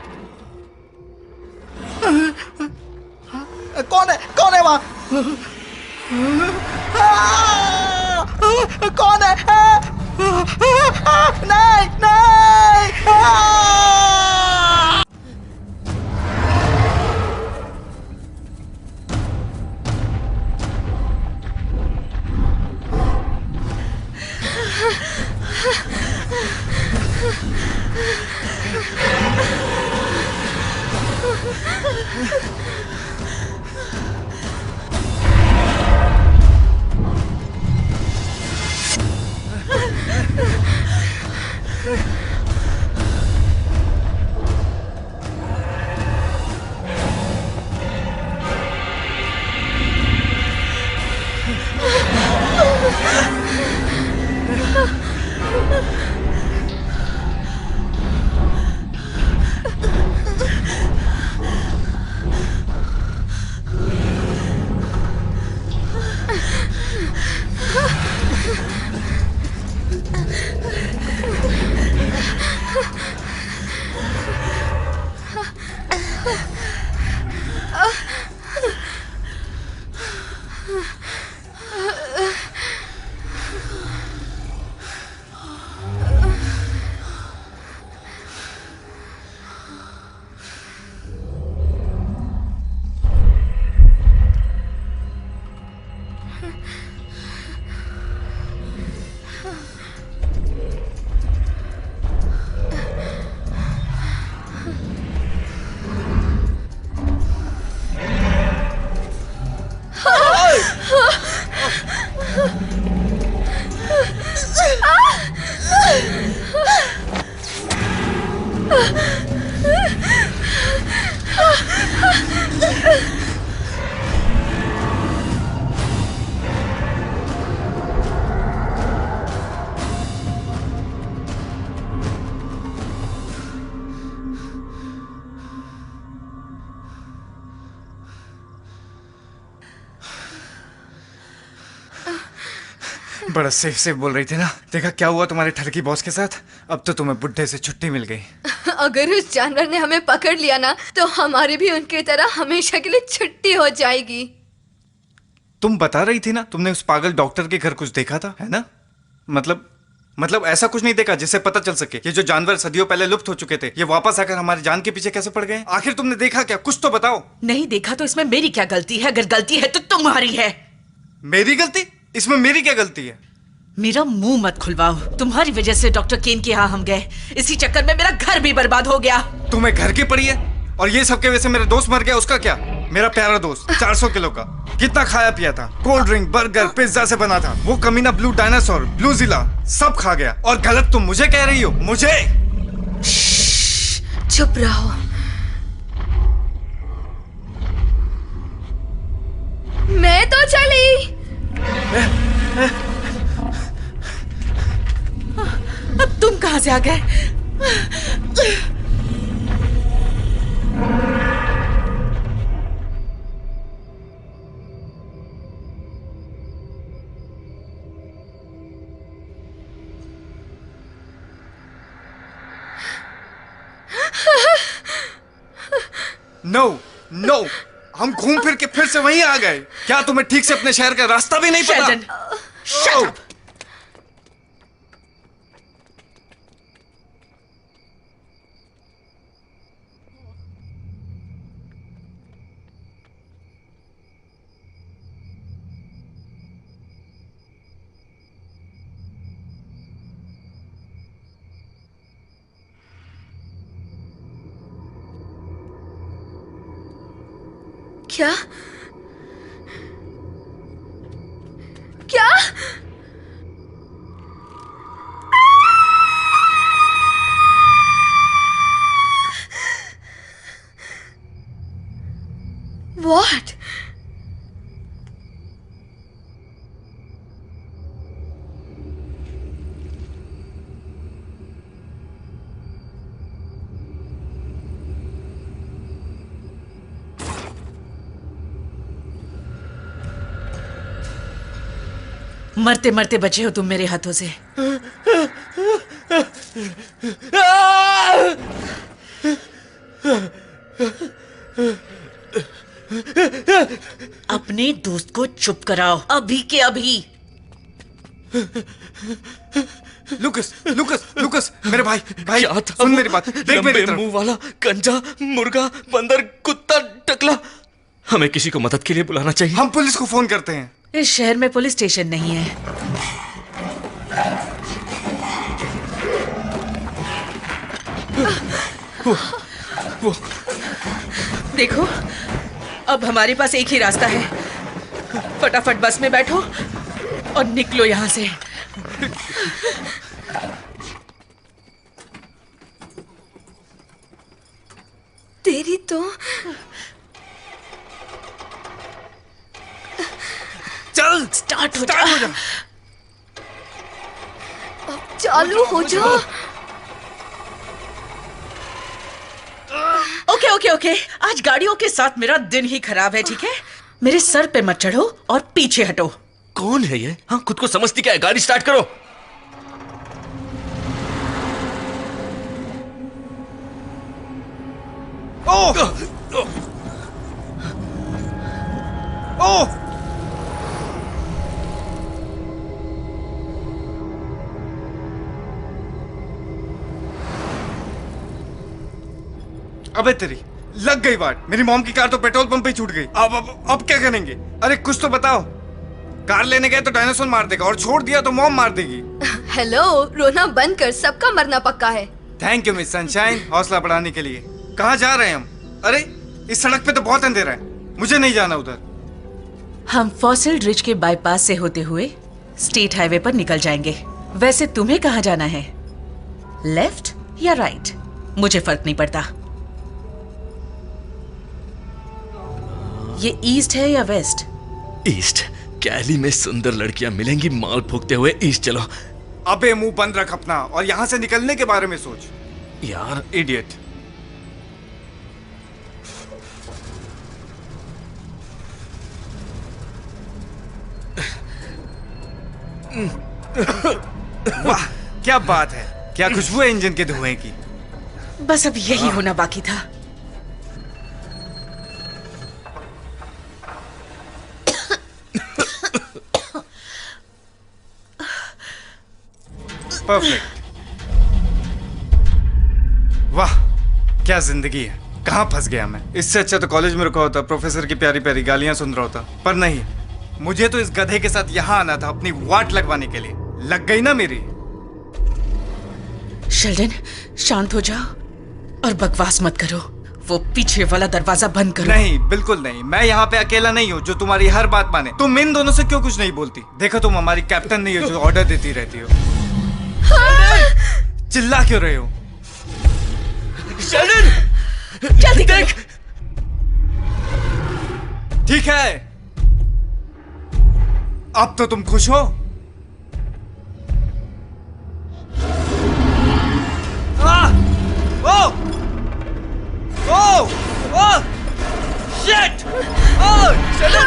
कौन है? कौन है वहां? कौन है? नहीं नहीं। बड़ा सेफ सेफ बोल रही थी ना। देखा क्या हुआ तुम्हारे ठरकी बॉस के साथ? अब तो तुम्हें बुड्ढे से छुट्टी मिल गई। अगर उस जानवर ने हमें पकड़ लिया ना तो हमारी भी उनकी तरह हमेशा के लिए छुट्टी हो जाएगी। तुम बता रही थी ना तुमने उस पागल डॉक्टर के घर कुछ देखा था, है ना? मतलब ऐसा कुछ नहीं देखा जिससे पता चल सके ये जो जानवर सदियों पहले लुप्त हो चुके थे ये वापस आकर हमारी जान के पीछे कैसे पड़ गए? आखिर तुमने देखा क्या? कुछ तो बताओ। नहीं देखा तो इसमें मेरी क्या गलती है? अगर गलती है तो तुम्हारी है। मेरी गलती? इसमें मेरी क्या गलती है? मेरा मुंह मत खुलवाओ। तुम्हारी वजह से डॉक्टर केन के यहाँ हम गए, इसी चक्कर में मेरा घर भी बर्बाद हो गया। तुम्हें घर की पड़ी है? और ये सब के वजह से मेरा दोस्त मर गया, उसका क्या? मेरा प्यारा दोस्त 400 किलो का, कितना खाया पिया था, कोल्ड ड्रिंक, बर्गर, पिज्जा से बना था। वो कमीना ब्लू डायनासोर, ब्लू जिला सब खा गया। और गलत तुम मुझे कह रही हो? मुझे? चुप रहो। मैं तो चली। अब तुम कहां से आ गए? नो, हम घूम फिर के फिर से वहीं आ गए। क्या तुम्हें ठीक से अपने शहर का रास्ता भी नहीं पता? Shut up! क्या? क्या? What? मरते मरते बचे हो तुम मेरे हाथों से। अपने दोस्त को चुप कराओ, अभी के अभी। लुकस लुकस लुकस मेरे भाई भाई क्या था सुन वो? मेरी बात, देख मेरी लंबे तरफ। मुंह वाला कंजा, मुर्गा, बंदर, कुत्ता, टकला। हमें किसी को मदद के लिए बुलाना चाहिए। हम पुलिस को फोन करते हैं। इस शहर में पुलिस स्टेशन नहीं है। वो देखो, अब हमारे पास एक ही रास्ता है। फटाफट बस में बैठो और निकलो यहाँ से। तेरी तो चल स्टार्ट हो जा। अब चालू हो जा। ओके ओके ओके, आज गाड़ियों के साथ मेरा दिन ही खराब है, ठीक है? मेरे सर पे मत चढ़ो और पीछे हटो। कौन है ये? हाँ, खुद को समझती क्या है? गाड़ी स्टार्ट करो। ओह ओह अबे तेरी लग गई बात। मेरी मॉम की कार तो पेट्रोल पंप पे ही छूट गई। अब क्या करेंगे? अरे कुछ तो बताओ। कार लेने गए तो डायनासोर मार देगा और छोड़ दिया तो मॉम मार देगी। हेलो, रोना बंद कर, सबका मरना पक्का है। थैंक यू मिस सनशाइन, हौसला बढ़ाने के लिए। कहाँ जा रहे हैं हम? अरे इस सड़क पे तो बहुत अंधेरा है, मुझे नहीं जाना उधर। हम फॉसिल रिज के बाईपास से होते हुए स्टेट हाईवे पर निकल जाएंगे। वैसे तुम्हें कहाँ जाना है? लेफ्ट या राइट? मुझे फर्क नहीं पड़ता। ये ईस्ट है या वेस्ट? ईस्ट। कैली में सुंदर लड़कियां मिलेंगी माल फूकते हुए। ईस्ट चलो। अबे मुंह बंद रख अपना और यहाँ से निकलने के बारे में सोच। यार इडियट। वाह क्या बात है, क्या खुशबू है इंजन के धुएं की। बस अब यही होना बाकी था। परफेक्ट। वाह क्या जिंदगी है, कहाँ फंस गया मैं। इससे अच्छा तो कॉलेज में रुका होता, प्रोफेसर की प्यारी प्यारी गालियां सुन रहा होता। पर नहीं, मुझे तो इस गधे के साथ यहाँ आना था अपनी वाट लगवाने के लिए। लग गई ना मेरी। शेल्डन शांत हो जाओ और बकवास मत करो। वो पीछे वाला दरवाजा बंद करो। नहीं बिल्कुल नहीं, मैं यहाँ पे अकेला नहीं हूँ जो तुम्हारी हर बात माने। तुम इन दोनों से क्यों कुछ नहीं बोलती? देखो तुम हमारी कैप्टन नहीं हो जो ऑर्डर देती रहती हो। चिल्ला क्यों रहे हो? शेल्डन जल्दी देख। ठीक है, अब तो तुम खुश हो? Shit! Oh, Sheldon!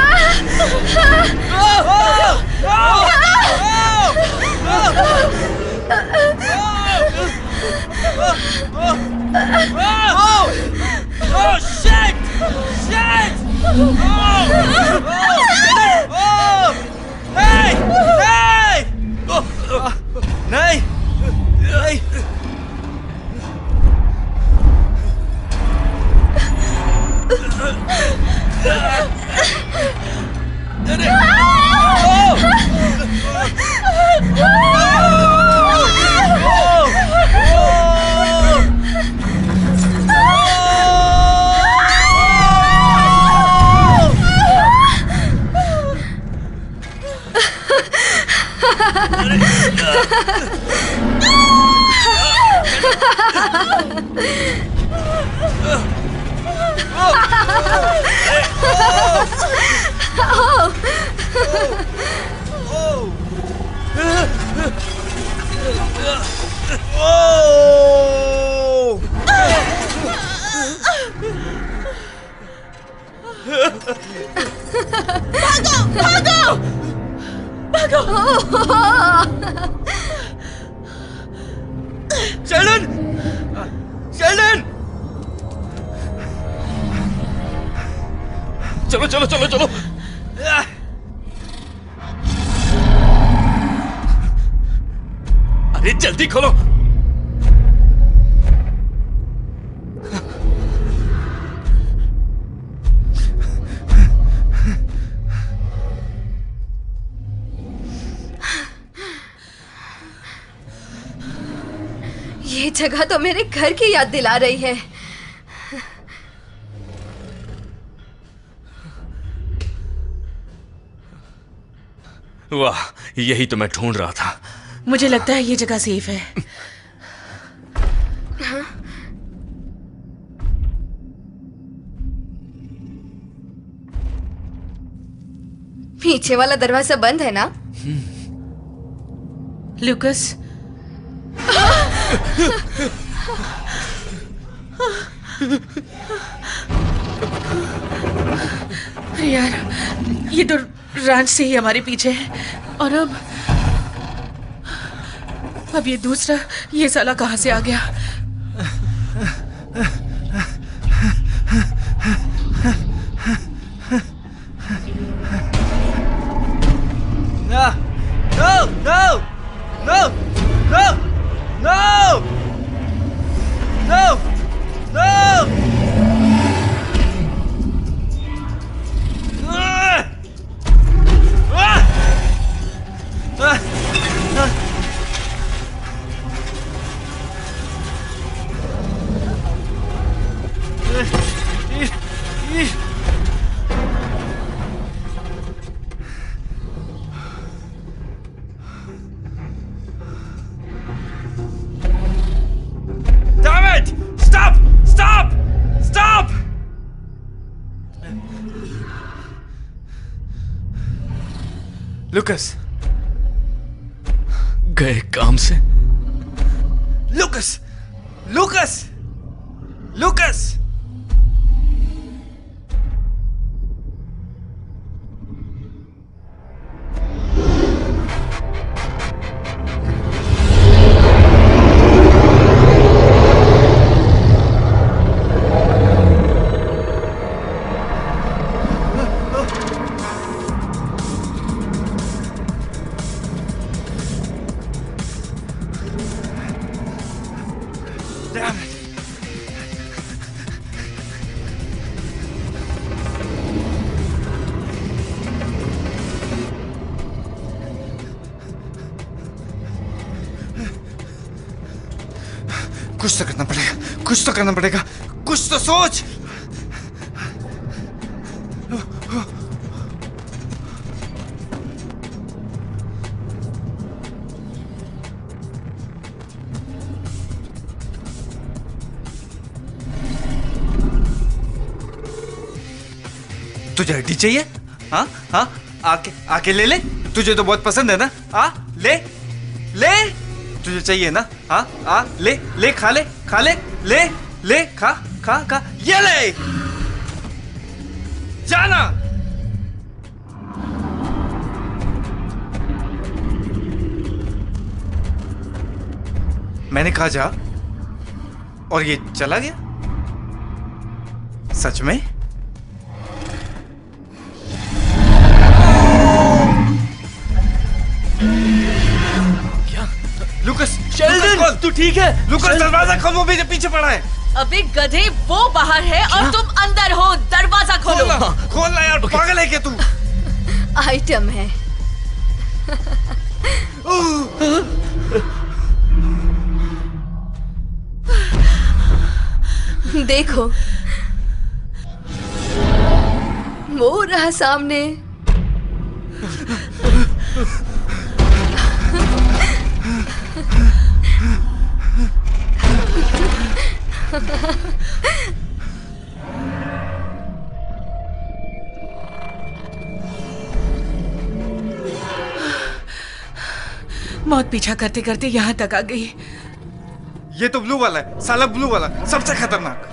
Oh, shit! Shit! Hey! Hey! नहीं! नहीं! शेल्डन! शेल्डन! चलो चलो चलो चलो। अरे जल्दी खोलो। ये जगह तो मेरे घर की याद दिला रही है। वाह, यही तो मैं ढूंढ रहा था। मुझे लगता है ये जगह सेफ है। हाँ? पीछे वाला दरवाजा बंद है ना? लूकस, अरे यार, ये तो रैंच से ही हमारे पीछे है। और अब ये दूसरा, ये साला कहाँ से आ गया? No! No! No! No! No! No! No! Damn it! Stop! Stop! Stop! Lucas, गए काम से। Lucas, Lucas, Lucas! कुछ तो करना पड़ेगा, कुछ तो करना पड़ेगा, कुछ तो सोच। तुझे हड्डी चाहिए? हाँ हाँ, आके आके ले ले। तुझे तो बहुत पसंद है ना? ले ले, तुझे चाहिए ना? ले ले, खा ले, खा ले, ले ले, खा खा खा, ये ले, जाना। मैंने कहा जा, और ये चला गया। सच में? लुकस, शेल्डन, तू ठीक है? लुकस, दरवाजा खोल, वो मेरे पीछे पड़ा है। अबे गधे, वो बाहर है और तुम अंदर हो। दरवाजा खोलो। खोलना यार, पागल है क्या तू? आइटम है। देखो, वो रहा सामने। मौत पीछा करते करते यहाँ तक आ गई। ये तो ब्लू वाला है, साला ब्लू वाला, सबसे खतरनाक।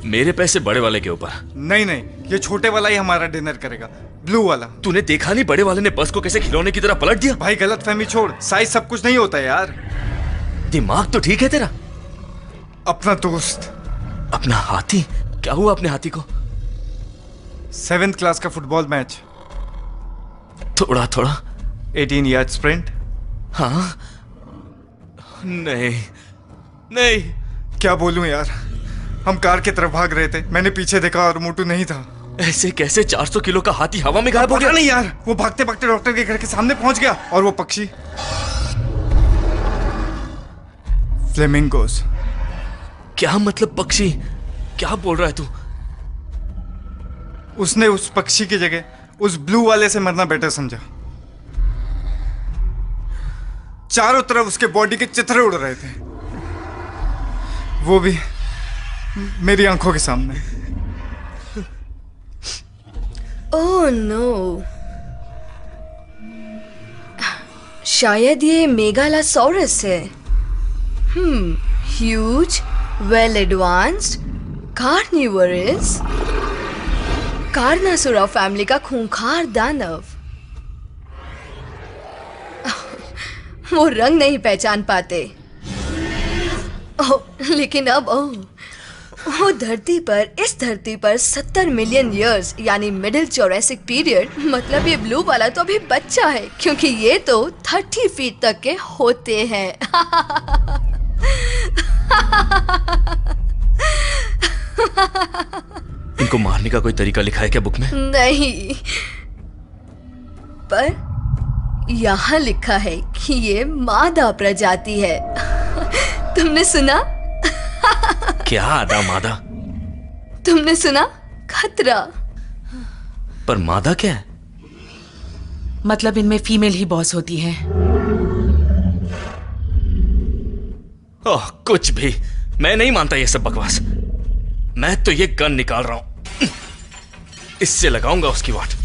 मेरे पैसे बड़े वाले के ऊपर। नहीं नहीं, ये छोटे वाला ही हमारा डिनर करेगा, ब्लू वाला। तूने देखा नहीं बड़े वाले ने बस को कैसे खिलौने की तरह पलट दिया? भाई गलतफहमी छोड़, साइज सब कुछ नहीं होता यार। दिमाग तो ठीक है तेरा। अपना दोस्त, अपना हाथी? क्या हुआ अपने हाथी को? 7th क्लास का फुटबॉल मैच। थोड़ा थोड़ा 18 यार्ड स्प्रिंट। हाँ। नहीं नहीं। क्या बोलूं यार, हम कार की तरफ भाग रहे थे, मैंने पीछे देखा और मोटू नहीं था। ऐसे कैसे 400 किलो का हाथी हवा में गायब हो गया? नहीं यार, वो भागते भागते डॉक्टर के घर के सामने पहुंच गया और वो पक्षी फ्लेमिंगोस। क्या मतलब पक्षी? क्या बोल रहा है तू? उसने उस पक्षी की जगह उस ब्लू वाले से मरना बेटर समझा। चारों तरफ उसके बॉडी के चित्रे उड़ रहे थे, वो भी मेरी आंखों के सामने। ओह नो, शायद ये मेगालासोरस है। Huge, well advanced, carnivorous, carnosauria family का खूंखार दानव। वो रंग नहीं पहचान पाते। लेकिन अब वो धरती पर, इस धरती पर 70 मिलियन ईयर्स यानी मिडिल जोरासिक पीरियड, मतलब ये ब्लू वाला तो अभी बच्चा है, क्योंकि ये तो 30 फीट तक के होते हैं। इनको मारने का कोई तरीका लिखा है क्या बुक में? नहीं, पर यहाँ लिखा है कि ये मादा प्रजाति है। तुमने सुना? क्या आदा मादा? तुमने सुना? खतरा। पर मादा क्या है? मतलब इनमें फीमेल ही बॉस होती है। ओह, कुछ भी। मैं नहीं मानता ये सब बकवास। मैं तो ये गन निकाल रहा हूं, इससे लगाऊंगा उसकी वाट।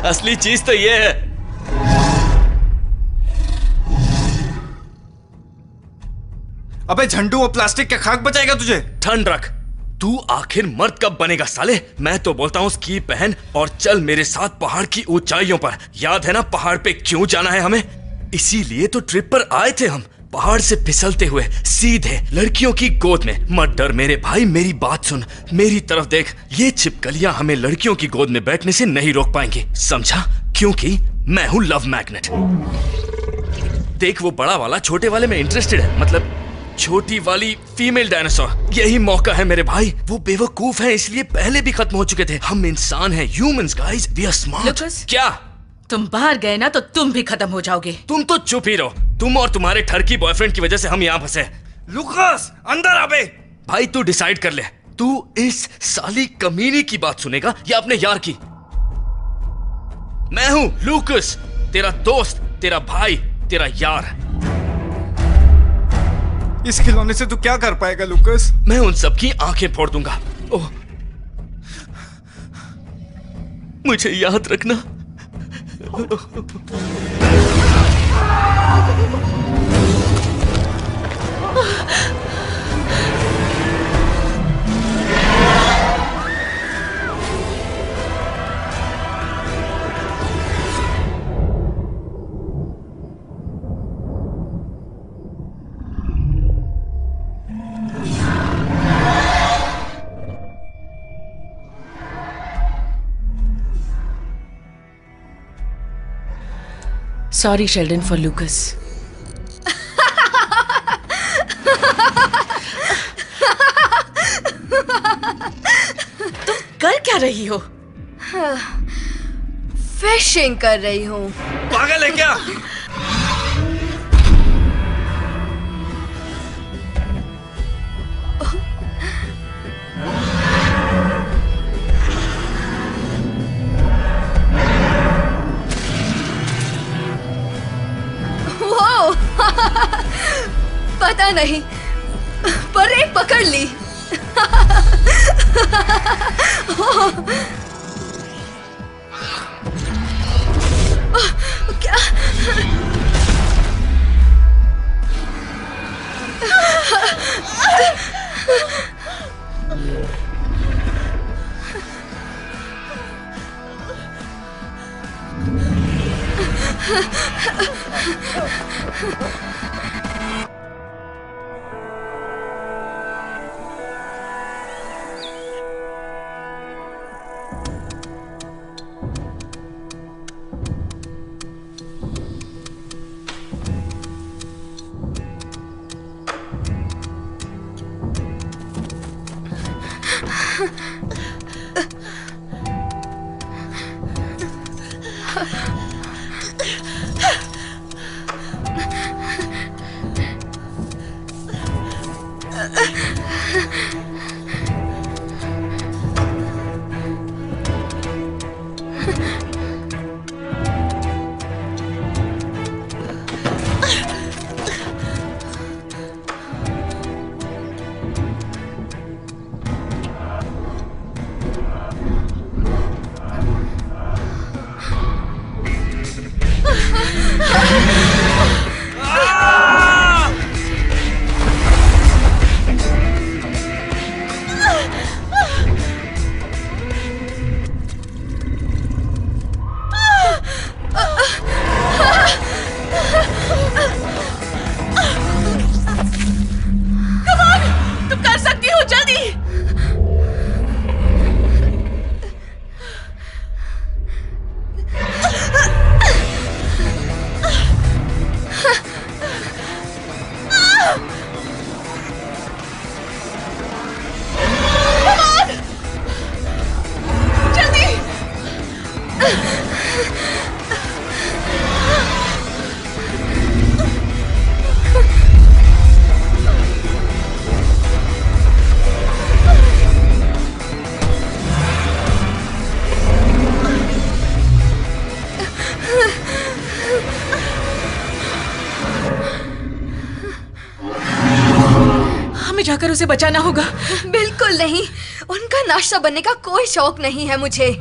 असली चीज तो ये है। अबे झंडू, वो प्लास्टिक के खाक बचाएगा तुझे? ठंड रख। तू आखिर मर्द कब बनेगा साले? मैं तो बोलता हूँ स्की पहन और चल मेरे साथ पहाड़ की ऊंचाइयों पर। याद है ना पहाड़ पे क्यों जाना है हमें? इसीलिए तो ट्रिप पर आए थे हम, पहाड़ से फिसलते हुए सीधे लड़कियों की गोद में। मत डर मेरे भाई, मेरी बात सुन, मेरी तरफ देख। ये छिपकलियां हमें लड़कियों की गोद में बैठने से नहीं रोक पाएंगी, समझा? क्योंकि मैं हूं लव मैग्नेट। देख, वो बड़ा वाला छोटे वाले में इंटरेस्टेड है, मतलब छोटी वाली फीमेल डायनासोर। यही मौका है मेरे भाई। वो बेवकूफ है, इसलिए पहले भी खत्म हो चुके थे। हम इंसान हैं, humans guys, we are smart. क्या तुम बाहर गए ना तो तुम भी खत्म हो जाओगे। तुम तो चुप ही रहो। तुम और तुम्हारे ठरकी बॉयफ्रेंड की वजह से हम यहाँ फंसे। लुकास, अंदर आ बे। भाई तू डिसाइड कर ले, तू इस साली कमीनी की बात सुनेगा या अपने यार की? मैं हूं लूकस, तेरा दोस्त, तेरा भाई, तेरा यार। इस खिलौने से तू क्या कर पाएगा लुकास? मैं उन सबकी आंखें फोड़ दूंगा। ओह, मुझे याद रखना। Sorry, Sheldon, for Lucas. तुम कर क्या रही हो? फिशिंग कर रही हूँ। पागल है क्या? पता नहीं, पर एक पकड़ ली। क्या? तुम कर सकती हो, जल्दी। हमें जाकर उसे बचाना होगा। बिल्कुल नहीं, उनका नाश्ता बनने का कोई शौक नहीं है मुझे।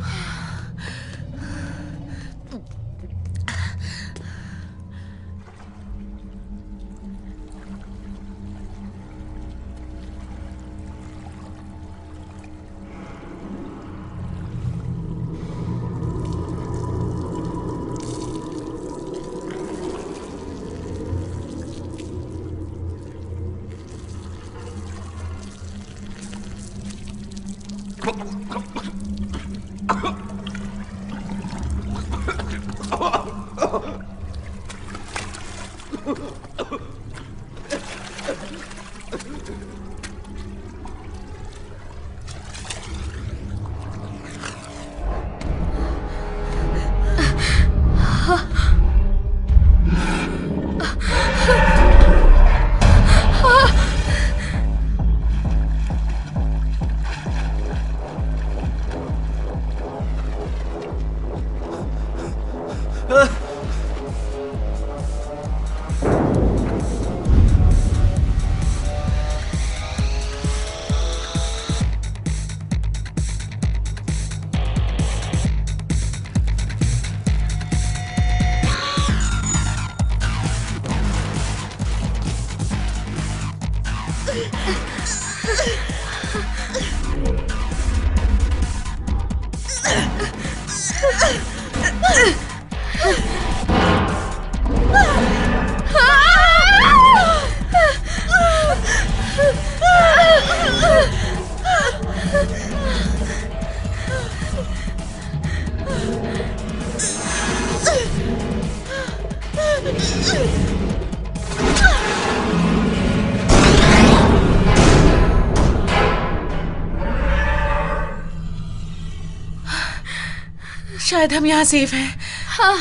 शायद हम यहाँ सेफ हैं। हाँ।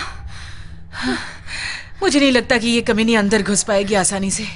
मुझे नहीं लगता कि ये कमीनी अंदर घुस पाएगी आसानी से।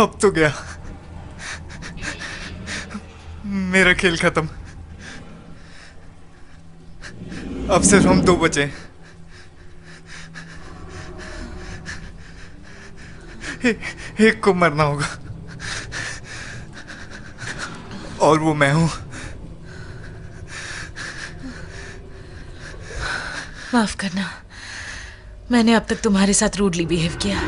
अब तो गया, मेरा खेल खत्म। अब सिर्फ हम दो बचे। एक को मरना होगा और वो मैं हूं। माफ करना, मैंने अब तक तुम्हारे साथ रूडली बिहेव किया।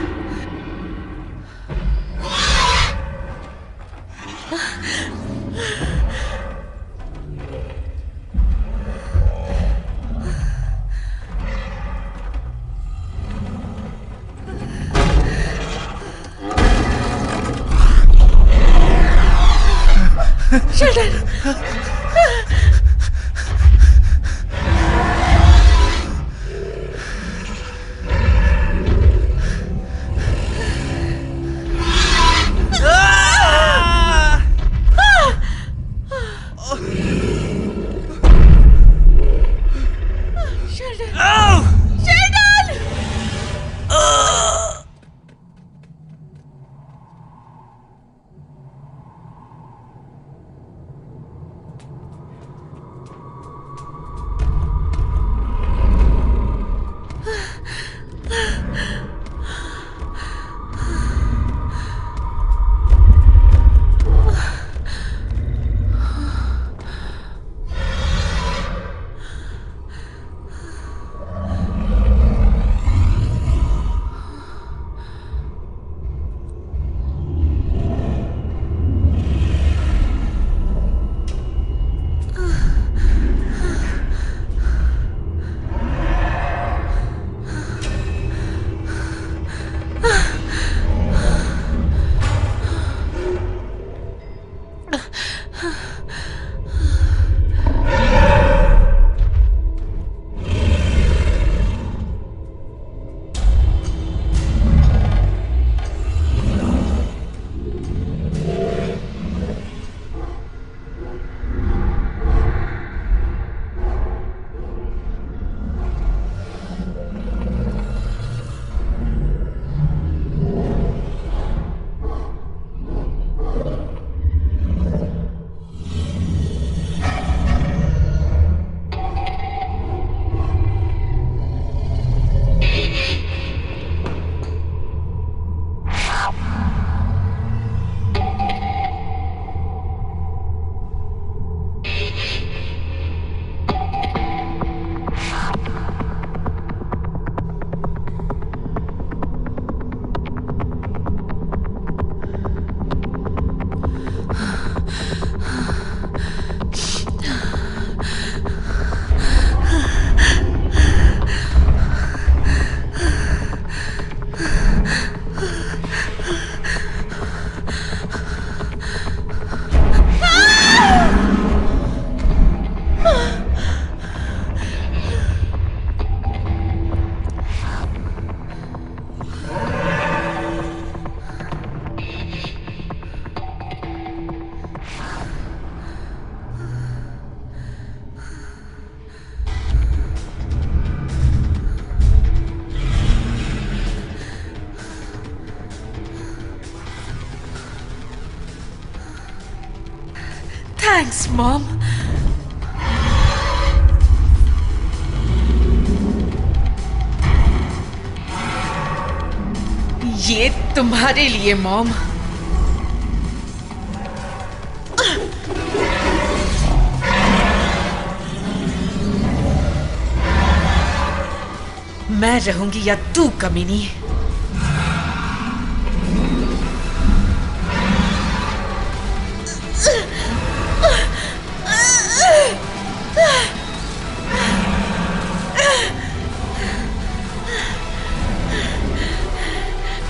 Thanks, Mom. ये तुम्हारे लिए, मॉम। मैं रहूंगी या तू, कमीनी?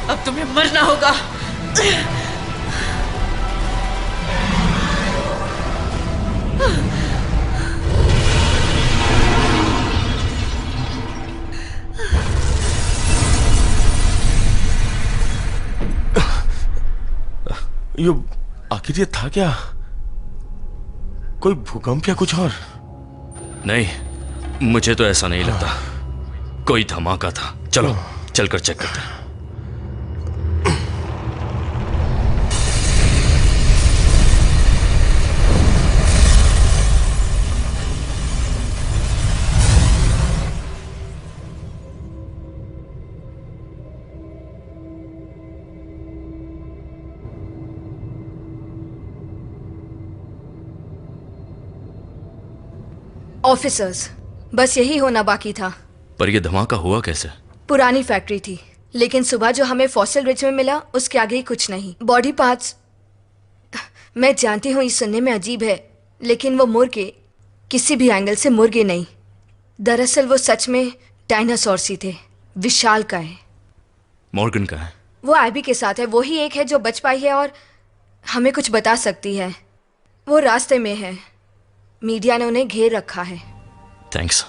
अब तुम्हें मरना होगा। ये आखिर ये था क्या? कोई भूकंप या कुछ और? नहीं, मुझे तो ऐसा नहीं लगता। कोई धमाका था। चलो चलकर चेक करते हैं। ऑफिसर्स, बस यही होना बाकी था। पर यह धमाका हुआ कैसे? पुरानी फैक्ट्री थी, लेकिन सुबह जो हमें फॉसिल रिच में मिला उसके आगे ही कुछ नहीं। बॉडी पार्ट्स, मैं जानती हूँ ये सुनने में अजीब है, लेकिन वो मुर्गे किसी भी एंगल से मुर्गे नहीं। दरअसल वो सच में डायनासोर ही थे, विशालकाय। मॉर्गन का है? वो एबी के साथ है, वो ही एक है जो बच पाई है और हमें कुछ बता सकती है। वो रास्ते में है, मीडिया ने उन्हें घेर रखा है। थैंक्स।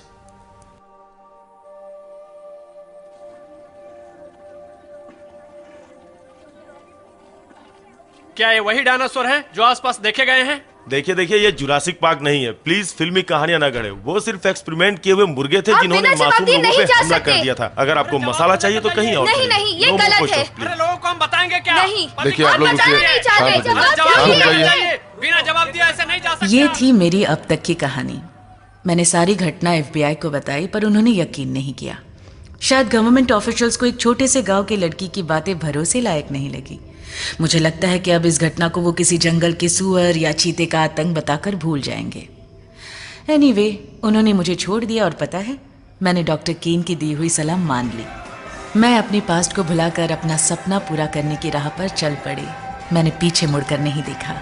क्या ये वही डायनासोर हैं जो आसपास देखे गए हैं? देखिए ये जुरासिक पार्क नहीं है। प्लीज फिल्मी कहानियां ना गढ़े। वो सिर्फ एक्सपेरिमेंट किए हुए मुर्गे थे जिन्होंने मासूम लोगों पे हमला कर दिया था। अगर आपको मसाला चाहिए तो कहीं और नहीं नहीं, ये गलत है। अरे लोगों को हम बताएंगे क्या? नहीं, देखिए आप लोग बिना जवाब दिया ऐसे नहीं जा सकते। ये थी मेरी अब तक की कहानी। मैंने सारी घटना FBI को बताई, पर उन्होंने यकीन नहीं किया। शायद गवर्नमेंट ऑफिशियल्स को एक छोटे से गांव की लड़की की बातें भरोसे लायक नहीं लगी। मुझे लगता है कि अब इस घटना को वो किसी जंगल के सुअर या चीते का आतंक बताकर भूल जाएंगे। एनीवे, उन्होंने मुझे छोड़ दिया और पता है, मैंने डॉक्टर केन की दी हुई सलाह मान ली। मैं अपने पास्ट को भुलाकर अपना सपना पूरा करने की राह पर चल पड़ी। मैंने पीछे मुड़कर नहीं देखा।